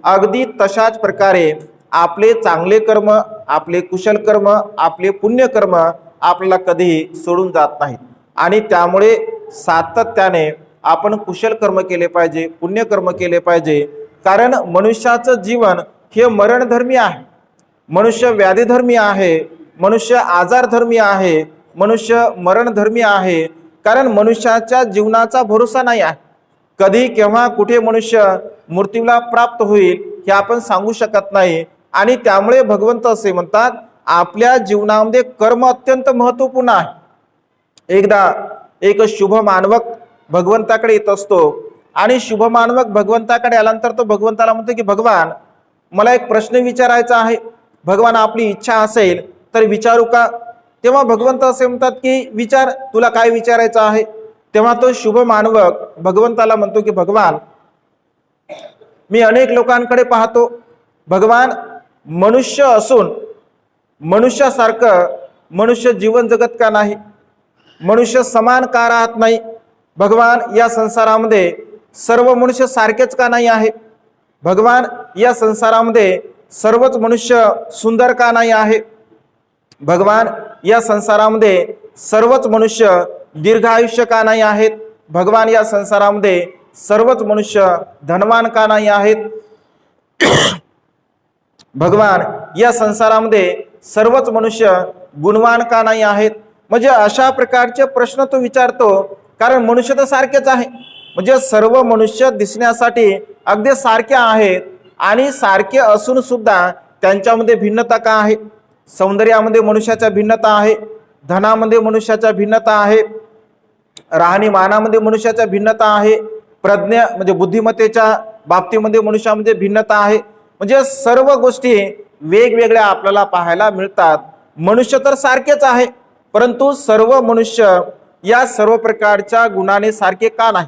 अगदी तशाच प्रकारे आपले चांगले कर्म, आपले कुशल कर्म, आपले पुण्यकर्म आपल्याला कधीही सोडून जात नाहीत. आणि त्यामुळे सातत्याने आपण कुशल कर्म केले पाहिजे, पुण्यकर्म केले पाहिजे. कारण मनुष्याचं जीवन हे मरणधर्मी आहे, मनुष्य व्याधीधर्मी आहे, मनुष्य आजारधर्मी आहे, मनुष्य मरणधर्मी आहे. कारण मनुष्याच्या जीवनाचा भरोसा नाही आहे. कधी केव्हा कुठे मनुष्य मृत्यूला प्राप्त होईल हे आपण सांगू शकत नाही. आणि त्यामुळे भगवंत असे म्हणतात, आपल्या जीवनामध्ये कर्म अत्यंत महत्त्वपूर्ण आहे. एकदा एक शुभ मानवक भगवंताकडे येत असतो आणि शुभ मानवक भगवंताकडे आल्यानंतर तो भगवंताला म्हणतो की भगवान, मला एक प्रश्न विचारायचा आहे. भगवान, आपली इच्छा असेल तर विचारू का? तेव्हा भगवंत असे म्हणतात की विचार, तुला काय विचारायचं आहे? तेव्हा तो शुभ मानवक भगवंताला म्हणतो की भगवान, मी अनेक लोकांकडे पाहतो, भगवान, मनुष्य असून मनुष्यासारखं मनुष्य जीवन जगत का नाही? मनुष्य समान का राहत नाही? भगवान, या संसारामध्ये सर्व मनुष्य सारखेच का नाही आहे? भगवान, या संसारामध्ये सर्वच मनुष्य सुंदर का नाही आहे? भगवान, या संसारामध्ये सर्वच मनुष्य दीर्घ आयुष्य का नाही आहेत? भगवान, या संसारामध्ये सर्वच मनुष्य धनवान का नाही आहेत? भगवान, या संसारामध्ये सर्वच मनुष्य गुणवान का नाही आहेत? म्हणजे अशा प्रकारचे प्रश्न तो विचारतो. कारण मनुष्य तर सारखेच आहे, म्हणजे सर्व मनुष्य दिसण्यासाठी अगदी सारखे आहेत. आणि सारखे असून सुद्धा त्यांच्यामध्ये भिन्नता का आहे? सौंदर्यामध्ये मनुष्याच्या भिन्नता आहे, धनामध्ये मनुष्याच्या भिन्नता आहे, राहणीमानामध्ये मनुष्याच्या भिन्नता आहे, प्रज्ञा म्हणजे बुद्धिमत्तेच्या बाबतीमध्ये मनुष्यामध्ये भिन्नता आहे. म्हणजे सर्व गोष्टी वेगवेगळ्या आपल्याला पाहायला मिळतात. मनुष्य तर सारखेच आहे, परंतु सर्व मनुष्य या सर्व प्रकारच्या गुणाने सारखे का नाही?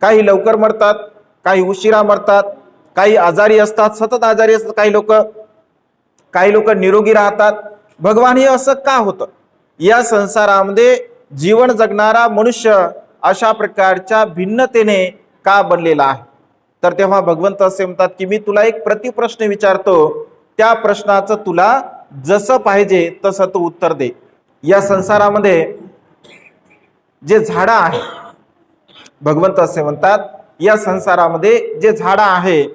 काही लवकर मरतात, काही उशिरा मरतात, काही आजारी असतात, सतत आजारी असतात काही लोक निरोगी राहतात. भगवान, हे असं का होतं? या संसारामध्ये जीवन जगणारा मनुष्य अशा प्रकारच्या भिन्नतेने का बनलेला आहे? तर तेव्हा भगवंत असे म्हणतात की मी तुला एक प्रतिप्रश्न विचारतो, त्या प्रश्नाचं तुला जसं पाहिजे तसं तू उत्तर दे. या संसारामध्ये जे झाडं आहे, भगवंत असे म्हणतात, या संसारामध्ये जे झाडं आहे,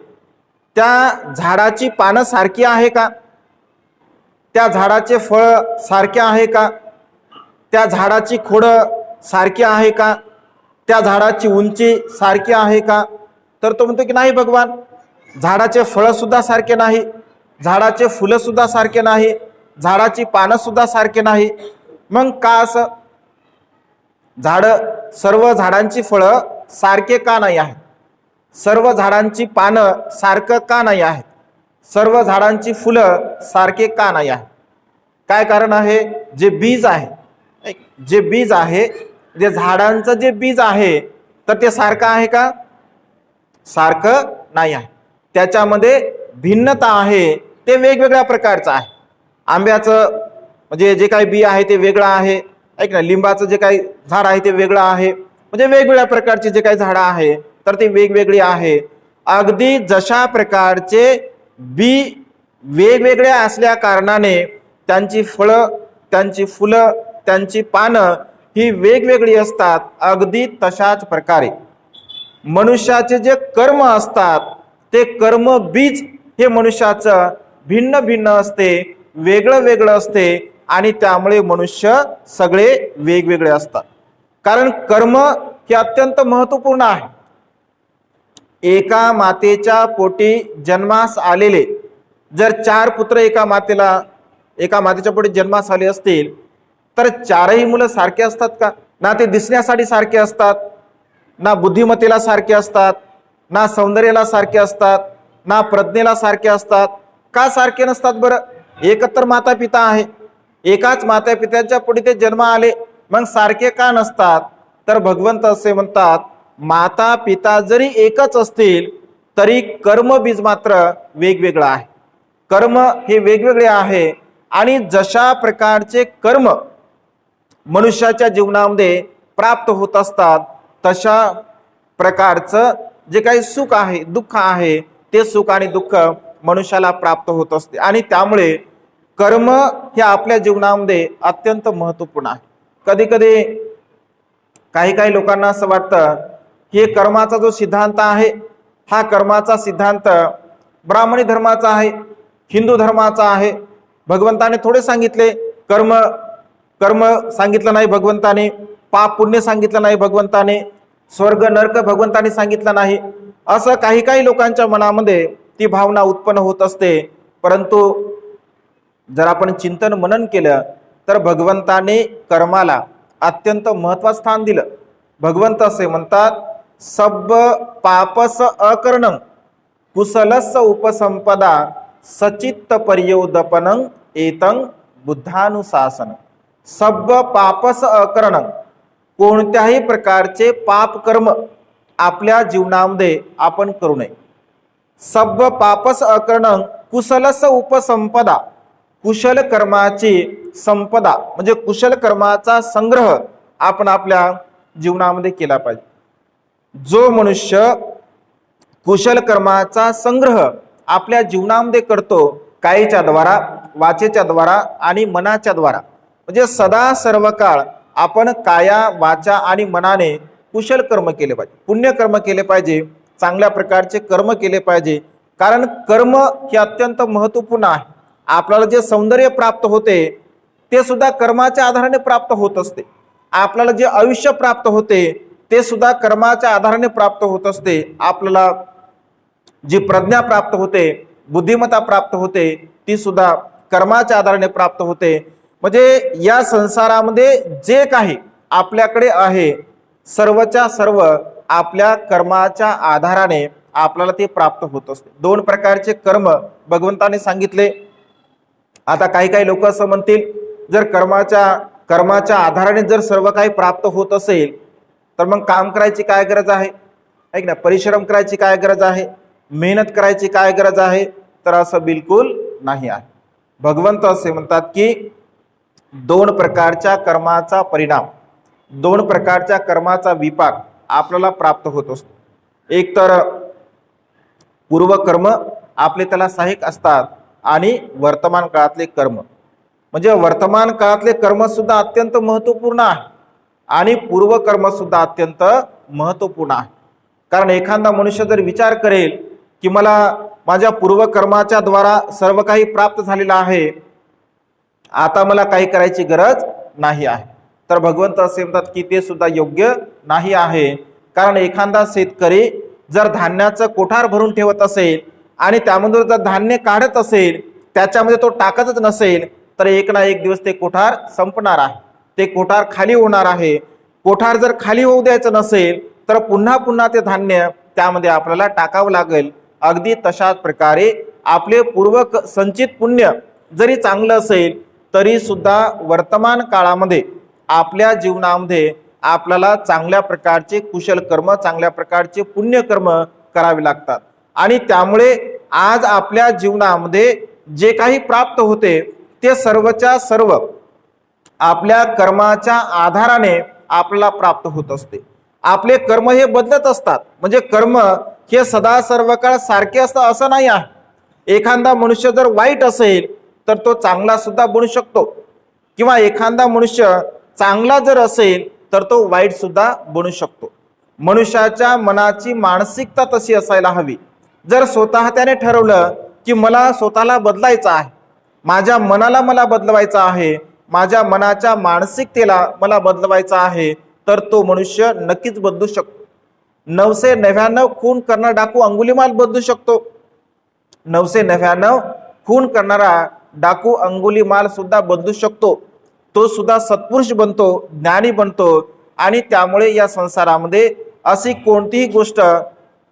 त्या झाडाची पानं सारखी आहे का? त्या झाडाचे फळ सारखे आहे का? त्या झाडाची खोडं सारखी आहे का? त्या झाडाची उंची सारखी आहे का? तर तो म्हणतो की नाही भगवान, झाडाचे फळ सुद्धा सारखे नाही, झाडाचे फुलं सुद्धा सारखे नाही, झाडाची पानं सुद्धा सारखे नाही. मग का असं? सर्व झाडांची फळं सारखे का नाही आहेत? सर्व झाडांची पानं सारखं का नाही आहेत? सर्व झाडांची फुलं सारखे का नाही आहेत? काय कारण आहे? जे बीज आहे, जे झाडांचं जे बीज आहे, तर ते सारखं आहे का? सारखं नाही आहे. त्याच्यामध्ये भिन्नता आहे, ते वेगवेगळ्या प्रकारचं आहे. आंब्याचं म्हणजे जे काही बी आहे ते वेगळं आहे, ऐक ना, लिंबाचं जे काही झाड आहे ते वेगळं आहे. म्हणजे वेगवेगळ्या प्रकारची जे काही झाडं आहे तर ती वेगवेगळी आहे. अगदी जशा प्रकारचे बी वेगवेगळे असल्या कारणाने त्यांची फळं, त्यांची फुलं, त्यांची पानं ही वेगवेगळी असतात. अगदी तशाच प्रकारे मनुष्याचे जे कर्म असतात, ते कर्म बीज हे मनुष्याचं भिन्न भिन्न असते, वेगळं वेगळं असते. आणि त्यामुळे मनुष्य सगळे वेगवेगळे असतात. कारण कर्म हे अत्यंत महत्त्वपूर्ण आहे. एका मातेच्या पोटी जन्मास आलेले जर 4 पुत्र एका मातेच्या पोटी जन्मास आले असतील, तर 4ही मुलं सारखे असतात का? ना ते दिसण्यासाठी सारखे असतात, ना बुद्धिमत्तेला सारखे असतात, ना सौंदर्याला सारखे असतात, ना प्रज्ञेला सारखे असतात. का सारखे नसतात बरं? एकत्र माता पिता आहे, एकाच माता पित्याच्या पुढे ते जन्म आले, मग सारखे का नसतात? तर भगवंत असे म्हणतात, माता पिता जरी एकच असतील तरी कर्म बीज मात्र वेगवेगळं आहे. कर्म हे वेगवेगळे आहे आणि जशा प्रकारचे कर्म मनुष्याच्या जीवनामध्ये प्राप्त होत असतात तशा प्रकारचं जे काही सुख आहे दुःख आहे ते सुख आणि दुःख मनुष्याला प्राप्त होत असते. आणि त्यामुळे कर्म हे आपल्या जीवनामध्ये अत्यंत महत्त्वपूर्ण आहे. कधी कधी काही लोकांना असं वाटतं की हे कर्माचा जो सिद्धांत आहे हा कर्माचा सिद्धांत ब्राह्मणी धर्माचा आहे, हिंदू धर्माचा आहे. भगवंताने थोडे सांगितले कर्म कर्म सांगितलं नाही भगवंताने, पाप पुण्य सांगितलं नाही भगवंताने, स्वर्ग नरक भगवंताने सांगितलं नाही. असं काही लोकांच्या मनामध्ये ती भावना उत्पन्न होत असते. परंतु जर आपण चिंतन मनन केलं तर भगवंताने कर्माला अत्यंत महत्त्वाचं स्थान दिलं. भगवंत असे म्हणतात, सब पापस अकरणं कुशलस उपसंपदा सचित्त पर्योदपनं एतं बुद्धानुशासन. सब पापस अकरणं, कोणत्याही प्रकारचे पाप कर्म आपल्या जीवनामध्ये आपण करू नये. सब पापस अकरणं कुशलस उपसंपदा, कुशल कर्माची संपदा म्हणजे कुशल कर्माचा संग्रह आपण आपल्या जीवनामध्ये केला पाहिजे. जो मनुष्य कुशल कर्माचा संग्रह आपल्या जीवनामध्ये करतो, कायेच्या द्वारा, वाचेच्या द्वारा आणि मनाच्या द्वारा, म्हणजे सदा सर्व काळ आपण काया वाचा आणि मनाने कुशल कर्म केले पाहिजे, पुण्य कर्म केले पाहिजे, चांगल्या प्रकारचे कर्म केले पाहिजे. कारण कर्म हे अत्यंत महत्त्वपूर्ण आहे. आपल्याला जे सौंदर्य प्राप्त होते ते सुद्धा कर्माच्या आधाराने प्राप्त होत असते. आपल्याला जे आयुष्य प्राप्त होते ते सुद्धा कर्माच्या आधाराने प्राप्त होत असते. आपल्याला जी प्रज्ञा प्राप्त होते, बुद्धिमत्ता प्राप्त होते, ती सुद्धा कर्माच्या आधाराने प्राप्त होते. म्हणजे या संसारामध्ये जे काही आपल्याकडे आहे सर्वच्या सर्व आपल्या कर्माच्या आधाराने आपल्याला ते प्राप्त होत असते. दोन प्रकारचे कर्म भगवंताने सांगितले. आता काही लोक असं म्हणतील, जर कर्माच्या आधाराने जर सर्व काही प्राप्त होत असेल तर मग काम करायची काय गरज आहे, ऐक ना, परिश्रम करायची काय गरज आहे, मेहनत करायची काय गरज आहे? तर असं बिलकुल नाही आहे. भगवंत असे म्हणतात की दोन प्रकारच्या कर्माचा परिणाम, दोन प्रकारच्या कर्माचा विपाक आपल्याला प्राप्त होत असतो. एक तर पूर्वकर्म आपले त्याला सहाय्यक असतात आणि वर्तमान काळातले कर्म, म्हणजे वर्तमान काळातले कर्म सुद्धा अत्यंत महत्त्वपूर्ण आहे आणि पूर्वकर्म सुद्धा अत्यंत महत्त्वपूर्ण आहे. कारण एखादा मनुष्य जर विचार करेल की मला माझ्या पूर्वकर्माच्या द्वारा सर्व काही प्राप्त झालेलं आहे, आता मला काही करायची गरज नाही आहे, तर भगवंत असे म्हणतात की ते सुद्धा योग्य नाही आहे. कारण एखादा शेतकरी जर धान्याचं कोठार भरून ठेवत असेल आणि त्यामधून जर धान्य काढत असेल, त्याच्यामध्ये तो टाकतच नसेल, तर एक ना एक दिवस ते कोठार संपणार आहे, ते कोठार खाली होणार आहे. कोठार जर खाली होऊ द्यायचं नसेल तर पुन्हा ते धान्य त्यामध्ये आपल्याला टाकावं लागेल. अगदी तशाच प्रकारे आपले पूर्व संचित पुण्य जरी चांगलं असेल तरी सुद्धा वर्तमान काळामध्ये आपल्या जीवनामध्ये आपल्याला चांगल्या प्रकारचे कुशल कर्म, चांगल्या प्रकारचे पुण्यकर्म करावे लागतात. आणि त्यामुळे आज आपल्या जीवनामध्ये जे काही प्राप्त होते ते सर्वच्या सर्व आपल्या कर्माच्या आधाराने आपल्याला प्राप्त होत असते. आपले कर्म हे बदलत असतात, म्हणजे कर्म हे सदा सर्व काळ सारखे असतात असं नाही आहे. एखादा मनुष्य जर वाईट असेल तर तो चांगला सुद्धा बनू शकतो, किंवा एखादा मनुष्य चांगला जर असेल तर तो वाईट सुद्धा बनू शकतो. मनुष्याच्या मनाची मानसिकता तशी असायला हवी. जर स्वतः त्याने ठरवलं की मला स्वतःला बदलायचं आहे, माझ्या मनाला मला बदलवायचं आहे, माझ्या मनाच्या मानसिकतेला मला बदलवायचं आहे, तर तो मनुष्य नक्कीच बदलू शकतो. 999 खून करणारा डाकू अंगुलीमाल बदलू शकतो. 999 खून करणारा डाकू अंगुलीमाल सुद्धा बदलू शकतो. तो सुद्धा सत्पुरुष बनतो, ज्ञानी बनतो. आणि त्यामुळे या संसारामध्ये अशी कोणतीही गोष्ट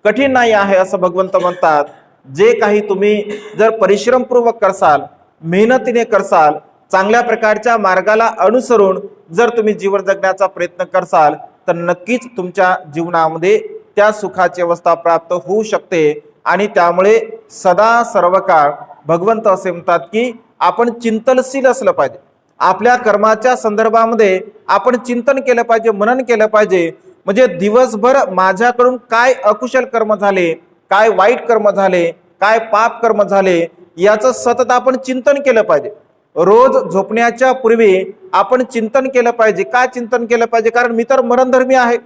कठीण नाही आहे असं भगवंत म्हणतात. जे काही तुम्ही जर परिश्रमपूर्वक करसाल, मेहनतीने करसाल, चांगल्या प्रकारच्या मार्गाला अनुसरून जर तुम्ही जीवन जगण्याचा प्रयत्न करसाल तर नक्कीच तुमच्या जीवनामध्ये त्या सुखाची अवस्था प्राप्त होऊ शकते. आणि त्यामुळे सदा सर्व काळ भगवंत असे म्हणतात की आपण चिंतनशील असलं पाहिजे. आपल्या कर्माच्या संदर्भामध्ये आपण चिंतन केलं पाहिजे, मनन केलं पाहिजे. म्हणजे दिवसभर माझ्याकडून काय अकुशल कर्म झाले, काय वाईट कर्म झाले, काय पाप कर्म झाले, याचं सतत आपण चिंतन केलं पाहिजे. रोज झोपण्याच्या पूर्वी आपण चिंतन केलं पाहिजे. काय चिंतन केलं पाहिजे? कारण मी तर मरणधर्मी आहे,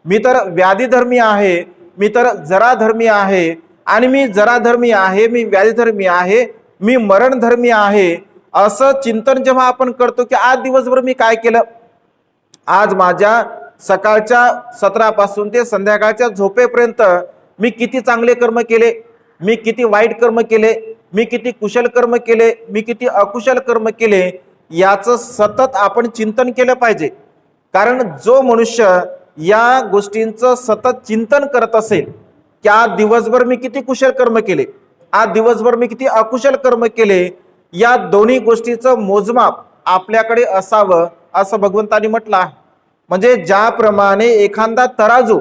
मी तर व्याधीधर्मी आहे, मी तर जराधर्मी आहे, आणि मी जराधर्मी आहे, मी व्याधीधर्मी आहे, मी मरणधर्मी आहे. असं चिंतन जेव्हा आपण करतो की आज दिवसभर मी काय केलं, आज माझ्या सकाळच्या सत्रापासून ते संध्याकाळच्या झोपेपर्यंत मी किती चांगले कर्म केले, मी किती वाईट कर्म केले, मी किती कुशल कर्म केले, मी किती अकुशल कर्म केले, याचं सतत आपण चिंतन केलं पाहिजे. कारण जो मनुष्य या गोष्टींचं सतत चिंतन करत असेल की आज दिवसभर मी किती कुशल कर्म केले, आज दिवसभर मी किती अकुशल कर्म केले, या दोन्ही गोष्टीचं मोजमाप आपल्याकडे असावं असं भगवंतानी म्हटलं आहे. म्हणजे ज्याप्रमाणे एखादा तराजू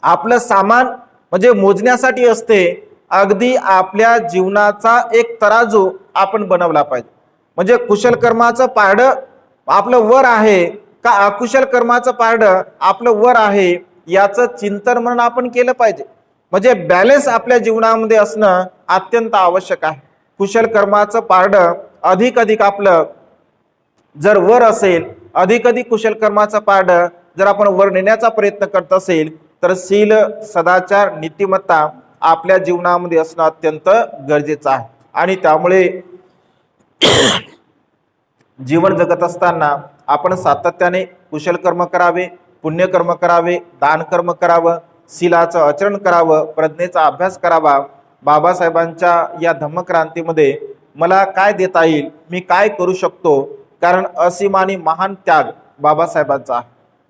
आपलं सामान म्हणजे मोजण्यासाठी असते, अगदी आपल्या जीवनाचा एक तराजू आपण बनवला पाहिजे. म्हणजे कुशल कर्माचं पारडं आपलं वर आहे का अकुशल कर्माचं पारडं आपलं वर आहे, याचं चिंतन म्हणून आपण केलं पाहिजे. म्हणजे बॅलन्स आपल्या जीवनामध्ये असणं अत्यंत आवश्यक आहे. कुशल कर्माचं पारडं अधिक अधिक आपलं जर वर असेल, अधिक अधिक कुशल कर्माचं पारडं जर आपण वर नेण्याचा प्रयत्न करत असेल तर शील, सदाचार, नीतिमत्ता आपल्या जीवनामध्ये असणं अत्यंत गरजेचं आहे. आणि त्यामुळे जीवन जगत असताना आपण सातत्याने कुशल कर्म करावे, पुण्यकर्म करावे, दान कर्म करावं, शीलाचं आचरण करावं, प्रज्ञेचा अभ्यास करावा. बाबासाहेबांच्या या धम्मक्रांतीमध्ये मला काय देता येईल, मी काय करू शकतो, कारण असीम आणि महान त्याग बाबासाहेबांचा आहे.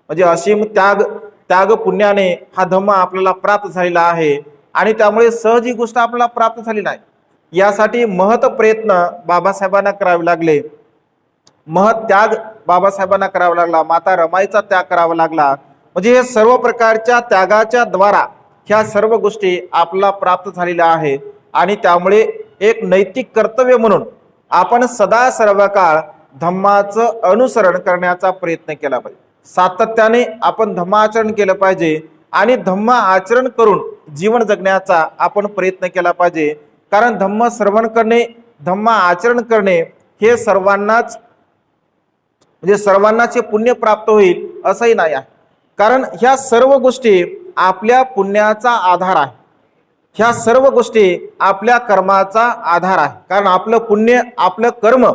म्हणजे असीम त्याग पुण्याने हा धम्म आपल्याला प्राप्त झालेला आहे. आणि त्यामुळे सहज ही गोष्ट आपल्याला प्राप्त झाली नाही, यासाठी महत् प्रयत्न बाबासाहेबांना करावे लागले, महत् त्याग बाबासाहेबांना करावा लागला, माता रमाईचा त्याग करावा लागला. म्हणजे हे सर्व प्रकारच्या त्यागाच्या द्वारा ह्या सर्व गोष्टी आपल्याला प्राप्त झालेल्या आहेत. आणि त्यामुळे एक नैतिक कर्तव्य म्हणून आपण सदा सर्व काळ धम्माचं अनुसरण करण्याचा प्रयत्न केला पाहिजे. सातत्याने आपण धम्माचरण केलं पाहिजे आणि धम्म आचरण करून जीवन जगण्याचा आपण प्रयत्न केला पाहिजे. कारण धम्म श्रवण करणे, धम्म आचरण करणे हे सर्वांनाच म्हणजे सर्वांनाच पुण्य प्राप्त होईल असंही नाही आहे. कारण ह्या सर्व गोष्टी आपल्या पुण्याचा आधार आहे, ह्या सर्व गोष्टी आपल्या कर्माचा आधार आहे. कारण आपलं पुण्य, आपलं कर्म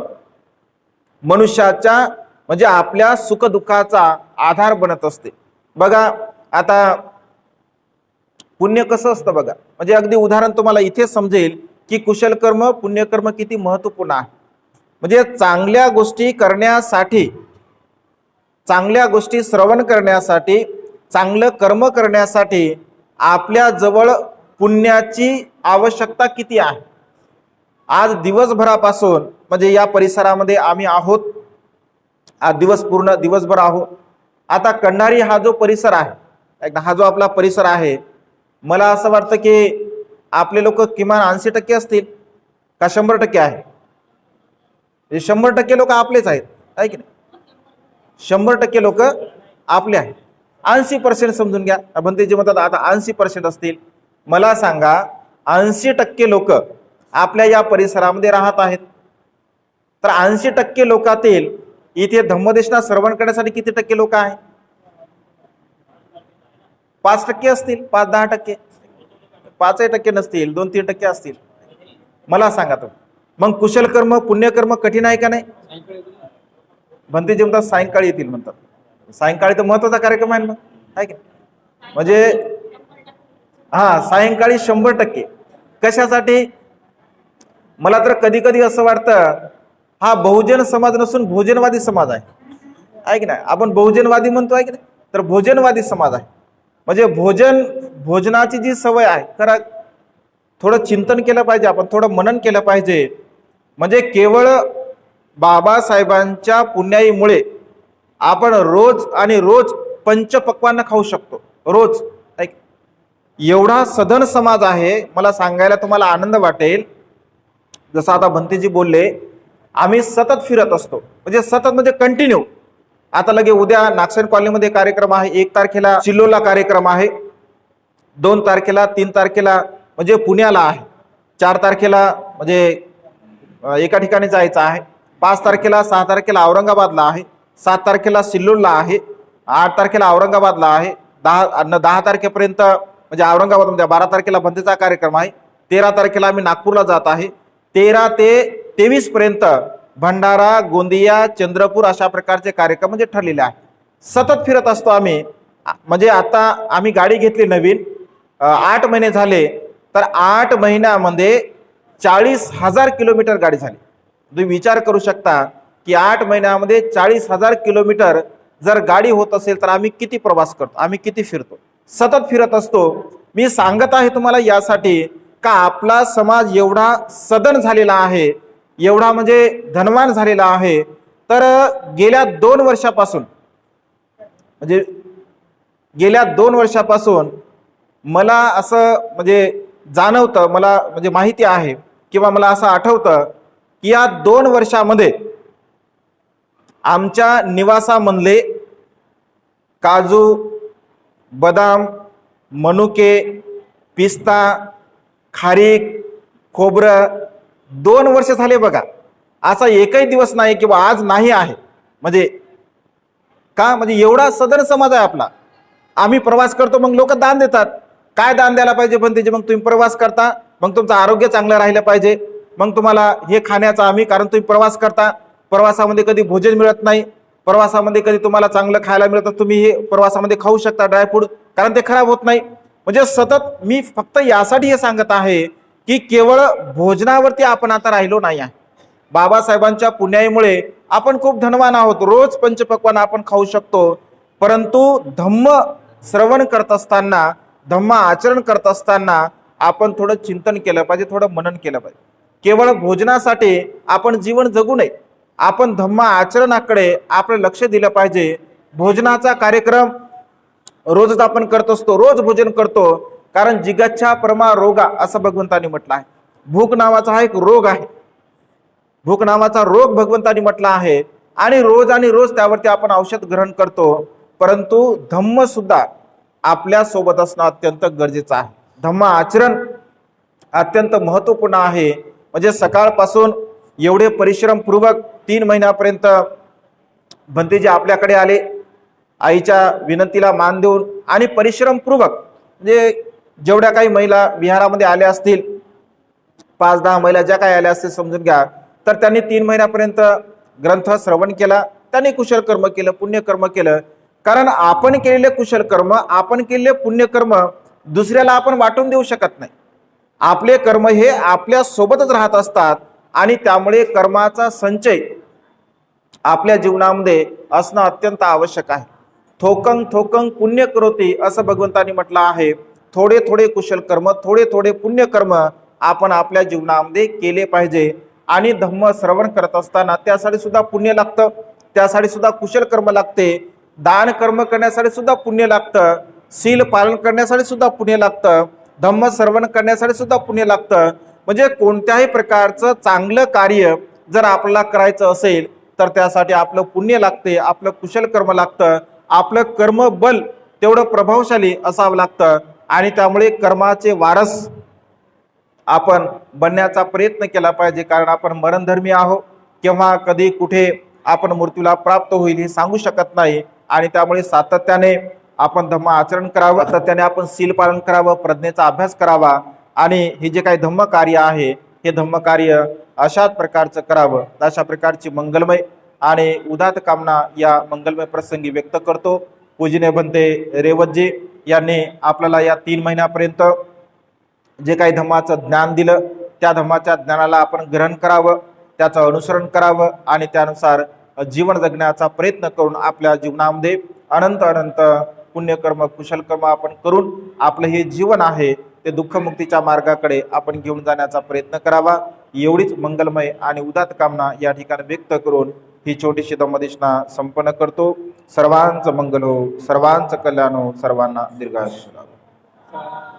मनुष्याच्या म्हणजे आपल्या सुखदुःखाचा आधार बनत असते. बघा आता पुण्य कसं असतं बघा, म्हणजे अगदी उदाहरण तुम्हाला इथे समजेल की कुशल कर्म, पुण्यकर्म किती महत्वपूर्ण आहे. म्हणजे चांगल्या गोष्टी करण्यासाठी, चांगल्या गोष्टी श्रवण करण्यासाठी, चांगलं कर्म करण्यासाठी आपल्या जवळ पुण्याची आवश्यकता किती आहे. आज दिवसभरापासून म्हणजे या परिसरामध्ये आम्ही आहोत, आज दिवसभर आहोत. आता कंडारी हा जो परिसर आहे, हा जो आपला परिसर आहे, मला असं वाटतं की आपले लोक किमान 80% असतील का 100% आहे. 100% लोक आपलेच आहेत, आहे की नाही. 100% लोक आपले आहेत. 80% समजून घ्या. भंतेजी म्हणतात आता 80% असतील. मला सांगा 80% लोक आपल्या या परिसरामध्ये राहत आहेत, तर 80% लोकातील इथे धम्मदेशना श्रवण करण्यासाठी किती टक्के लोक आहेत? 5% असतील, 5-10%, 5% नसतील, 2-3% असतील. मला सांगा तुम्ही, मग कुशल कर्म, पुण्यकर्म कठीण आहे का नाही? भंतेजी म्हणतात सायंकाळी येतील म्हणतात. सायंकाळी तर महत्वाचा कार्यक्रम आहे मग, आहे की. म्हणजे हा सायंकाळी 100%. कशासाठी? मला तर कधी कधी असं वाटतं हा बहुजन समाज नसून भोजनवादी समाज आहे की नाही. आपण बहुजनवादी म्हणतो आहे की नाही, तर भोजनवादी समाज आहे. म्हणजे भोजनाची जी सवय आहे खरं थोडं चिंतन केलं पाहिजे, आपण थोडं मनन केलं पाहिजे. म्हणजे केवळ बाबासाहेबांच्या पुण्याईमुळे आपण रोज आणि रोज पंचपक्वान्न खाऊ शकतो. रोज ऐक, एवढा सधन समाज आहे. मला सांगायला तुम्हाला आनंद वाटेल, जसं आता भंतेजी बोलले, आम्ही सतत फिरत असतो. म्हणजे सतत म्हणजे कंटिन्यू. आता लगे उद्या नागसेन कॉलनीमध्ये कार्यक्रम आहे, 1 तारखेला सिल्लोडला कार्यक्रम आहे, 2 तारखेला 3 तारखेला म्हणजे पुण्याला आहे, 4 तारखेला म्हणजे एका ठिकाणी जायचं आहे, 5 तारखेला 6 तारखेला औरंगाबादला आहे, 7 तारखेला सिल्लोडला आहे, 8 तारखेला औरंगाबादला आहे, 10 तारखेपर्यंत म्हणजे औरंगाबादमध्ये 12 तारखेला भंतेचा कार्यक्रम आहे, 13 तारखेला आम्ही नागपूरला जात आहे, 13 ते 23 पर्यंत भंडारा, गोंदिया, चंद्रपूर अशा प्रकारचे कार्यक्रम म्हणजे ठरलेले आहे. सतत फिरत असतो आम्ही. म्हणजे आता आम्ही गाडी घेतली नवीन, 8 महिने झाले, तर 8 महिन्यामध्ये 40,000 किलोमीटर गाडी झाली. तुम्ही विचार करू शकता की 8 महिन्यामध्ये 40,000 किलोमीटर जर गाडी होत असेल तर आम्ही किती प्रवास करतो, आम्ही किती फिरतो, सतत फिरत असतो. मी सांगत आहे तुम्हाला यासाठी का आपला समाज एवढा सदन झालेला आहे, एवढा म्हणजे धनवान झालेला आहे. तर गेल्या 2 वर्षापासून म्हणजे गेल्या 2 वर्षापासून मला असं म्हणजे जाणवतं, मला म्हणजे माहिती आहे किंवा मला असं आठवतं की या 2 वर्षामध्ये आमच्या निवासामधले काजू, बदाम, मनुके, पिस्ता, खारीक, खोबरं 2 वर्ष झाले बघा, असा एकही दिवस नाही किंवा आज नाही आहे. म्हणजे का, म्हणजे एवढा सदन समाज आहे आपला. आम्ही प्रवास करतो, मग लोक दान देतात. काय दान द्यायला पाहिजे पण त्याचे, मग तुम्ही प्रवास करता, मग तुमचं आरोग्य चांगलं राहिलं पाहिजे, मग तुम्हाला हे खाण्याचं आम्ही, कारण तुम्ही प्रवास करता, प्रवासामध्ये कधी भोजन मिळत नाही, प्रवासामध्ये कधी तुम्हाला चांगलं खायला मिळतं, तुम्ही हे प्रवासामध्ये खाऊ शकता ड्रायफ्रूट, कारण ते खराब होत नाही. म्हणजे सतत मी फक्त यासाठी हे सांगत आहे की केवळ भोजनावरती आपण आता राहिलो नाही आहे. बाबासाहेबांच्या पुण्याईमुळे आपण खूप धनवान आहोत, रोज पंचपक्वान्न आपण खाऊ शकतो. परंतु धम्म श्रवण करत असताना, धम्म आचरण करत असताना आपण थोडं चिंतन केलं पाहिजे, थोडं मनन केलं पाहिजे. केवळ भोजनासाठी आपण जीवन जगू नये, आपण धम्म आचरणाकडे आपलं लक्ष दिलं पाहिजे. भोजनाचा कार्यक्रम रोजच आपण करत असतो, रोज भोजन करतो, कारण जिगच्छा परमा रोगा असं भगवंतांनी म्हटलं आहे. भूक नावाचा हा एक रोग आहे, भूक नावाचा रोग भगवंतांनी म्हटला आहे, आणि रोज त्यावरती आपण औषध ग्रहण करतो. परंतु धम्म सुद्धा आपल्या सोबत असणं अत्यंत गरजेचं आहे. धम्म आचरण अत्यंत महत्वपूर्ण आहे. म्हणजे सकाळपासून एवढे परिश्रमपूर्वक 3 महिन्यापर्यंत भंतेजी आपल्याकडे आले, आईच्या विनंतीला मान देऊन आणि परिश्रमपूर्वक, म्हणजे जेवढ्या काही महिला विहारामध्ये आल्या असतील, 5-10 महिला ज्या काही आल्या असतील समजून घ्या, तर त्यांनी 3 महिन्यापर्यंत ग्रंथ श्रवण केला, त्यांनी कुशल कर्म केलं, पुण्यकर्म केलं. कारण आपण केलेले कुशल कर्म, आपण केलेले पुण्यकर्म दुसऱ्याला आपण वाटून देऊ शकत नाही. आपले कर्म हे आपल्या सोबतच राहत असतात, आणि त्यामुळे कर्माचा संचय आपल्या जीवनामध्ये असणं अत्यंत आवश्यक आहे. थोकं थोकं पुण्य करोती असं भगवंतांनी म्हटलं आहे. थोडे थोडे कुशल कर्म, थोडे थोडे पुण्यकर्म आपण आपल्या जीवनामध्ये केले पाहिजे. आणि धम्म श्रवण करत असताना त्यासाठी सुद्धा पुण्य लागतं, त्यासाठी सुद्धा कुशल कर्म लागते, दान कर्म करण्यासाठी सुद्धा पुण्य लागतं, शील पालन करण्यासाठी सुद्धा पुण्य लागतं, धम्म श्रवण करण्यासाठी सुद्धा पुण्य लागतं. म्हणजे कोणत्याही प्रकारचं चांगलं कार्य जर आपल्याला करायचं असेल तर त्यासाठी आपलं पुण्य लागते, आपलं कुशल कर्म लागतं, आपलं कर्म बल तेवढं प्रभावशाली असावं लागतं. आणि त्यामुळे कर्माचे वारस आपण बनण्याचा प्रयत्न केला पाहिजे, कारण आपण मरणधर्मी आहोत. केव्हा कधी कुठे आपण मृत्यूला प्राप्त होईल हे सांगू शकत नाही. आणि त्यामुळे सातत्याने आपण धम्म आचरण करावं, सातत्याने आपण शील पालन करावं, प्रज्ञेचा अभ्यास करावा, आणि हे जे काही धम्म कार्य आहे हे धम्म कार्य अशाच प्रकारचं करावं. अशा प्रकारची मंगलमय आणि उदात्त कामना या मंगलमय प्रसंगी व्यक्त करतो. पूजनीय भंते रेवतजी यांनी आपल्याला या 3 महिन्यापर्यंत जे काही धम्माचं ज्ञान दिलं, त्या धम्माच्या ज्ञानाला आपण ग्रहण करावं, त्याचं अनुसरण करावं, आणि त्यानुसार जीवन जगण्याचा प्रयत्न करून आपल्या जीवनामध्ये अनंत अनंत पुण्यकर्म कुशल कर्म आपण करून आपलं हे जीवन आहे ते दुःखमुक्तीच्या मार्गाकडे आपण घेऊन जाण्याचा प्रयत्न करावा. एवढीच मंगलमय आणि उदात्त कामना या ठिकाणी व्यक्त करून ही छोटीशी धम्मदेशना संपन्न करतो. सर्वांचं मंगल हो, सर्वांचं कल्याण हो, सर्वांना दीर्घायुष्य लाभो.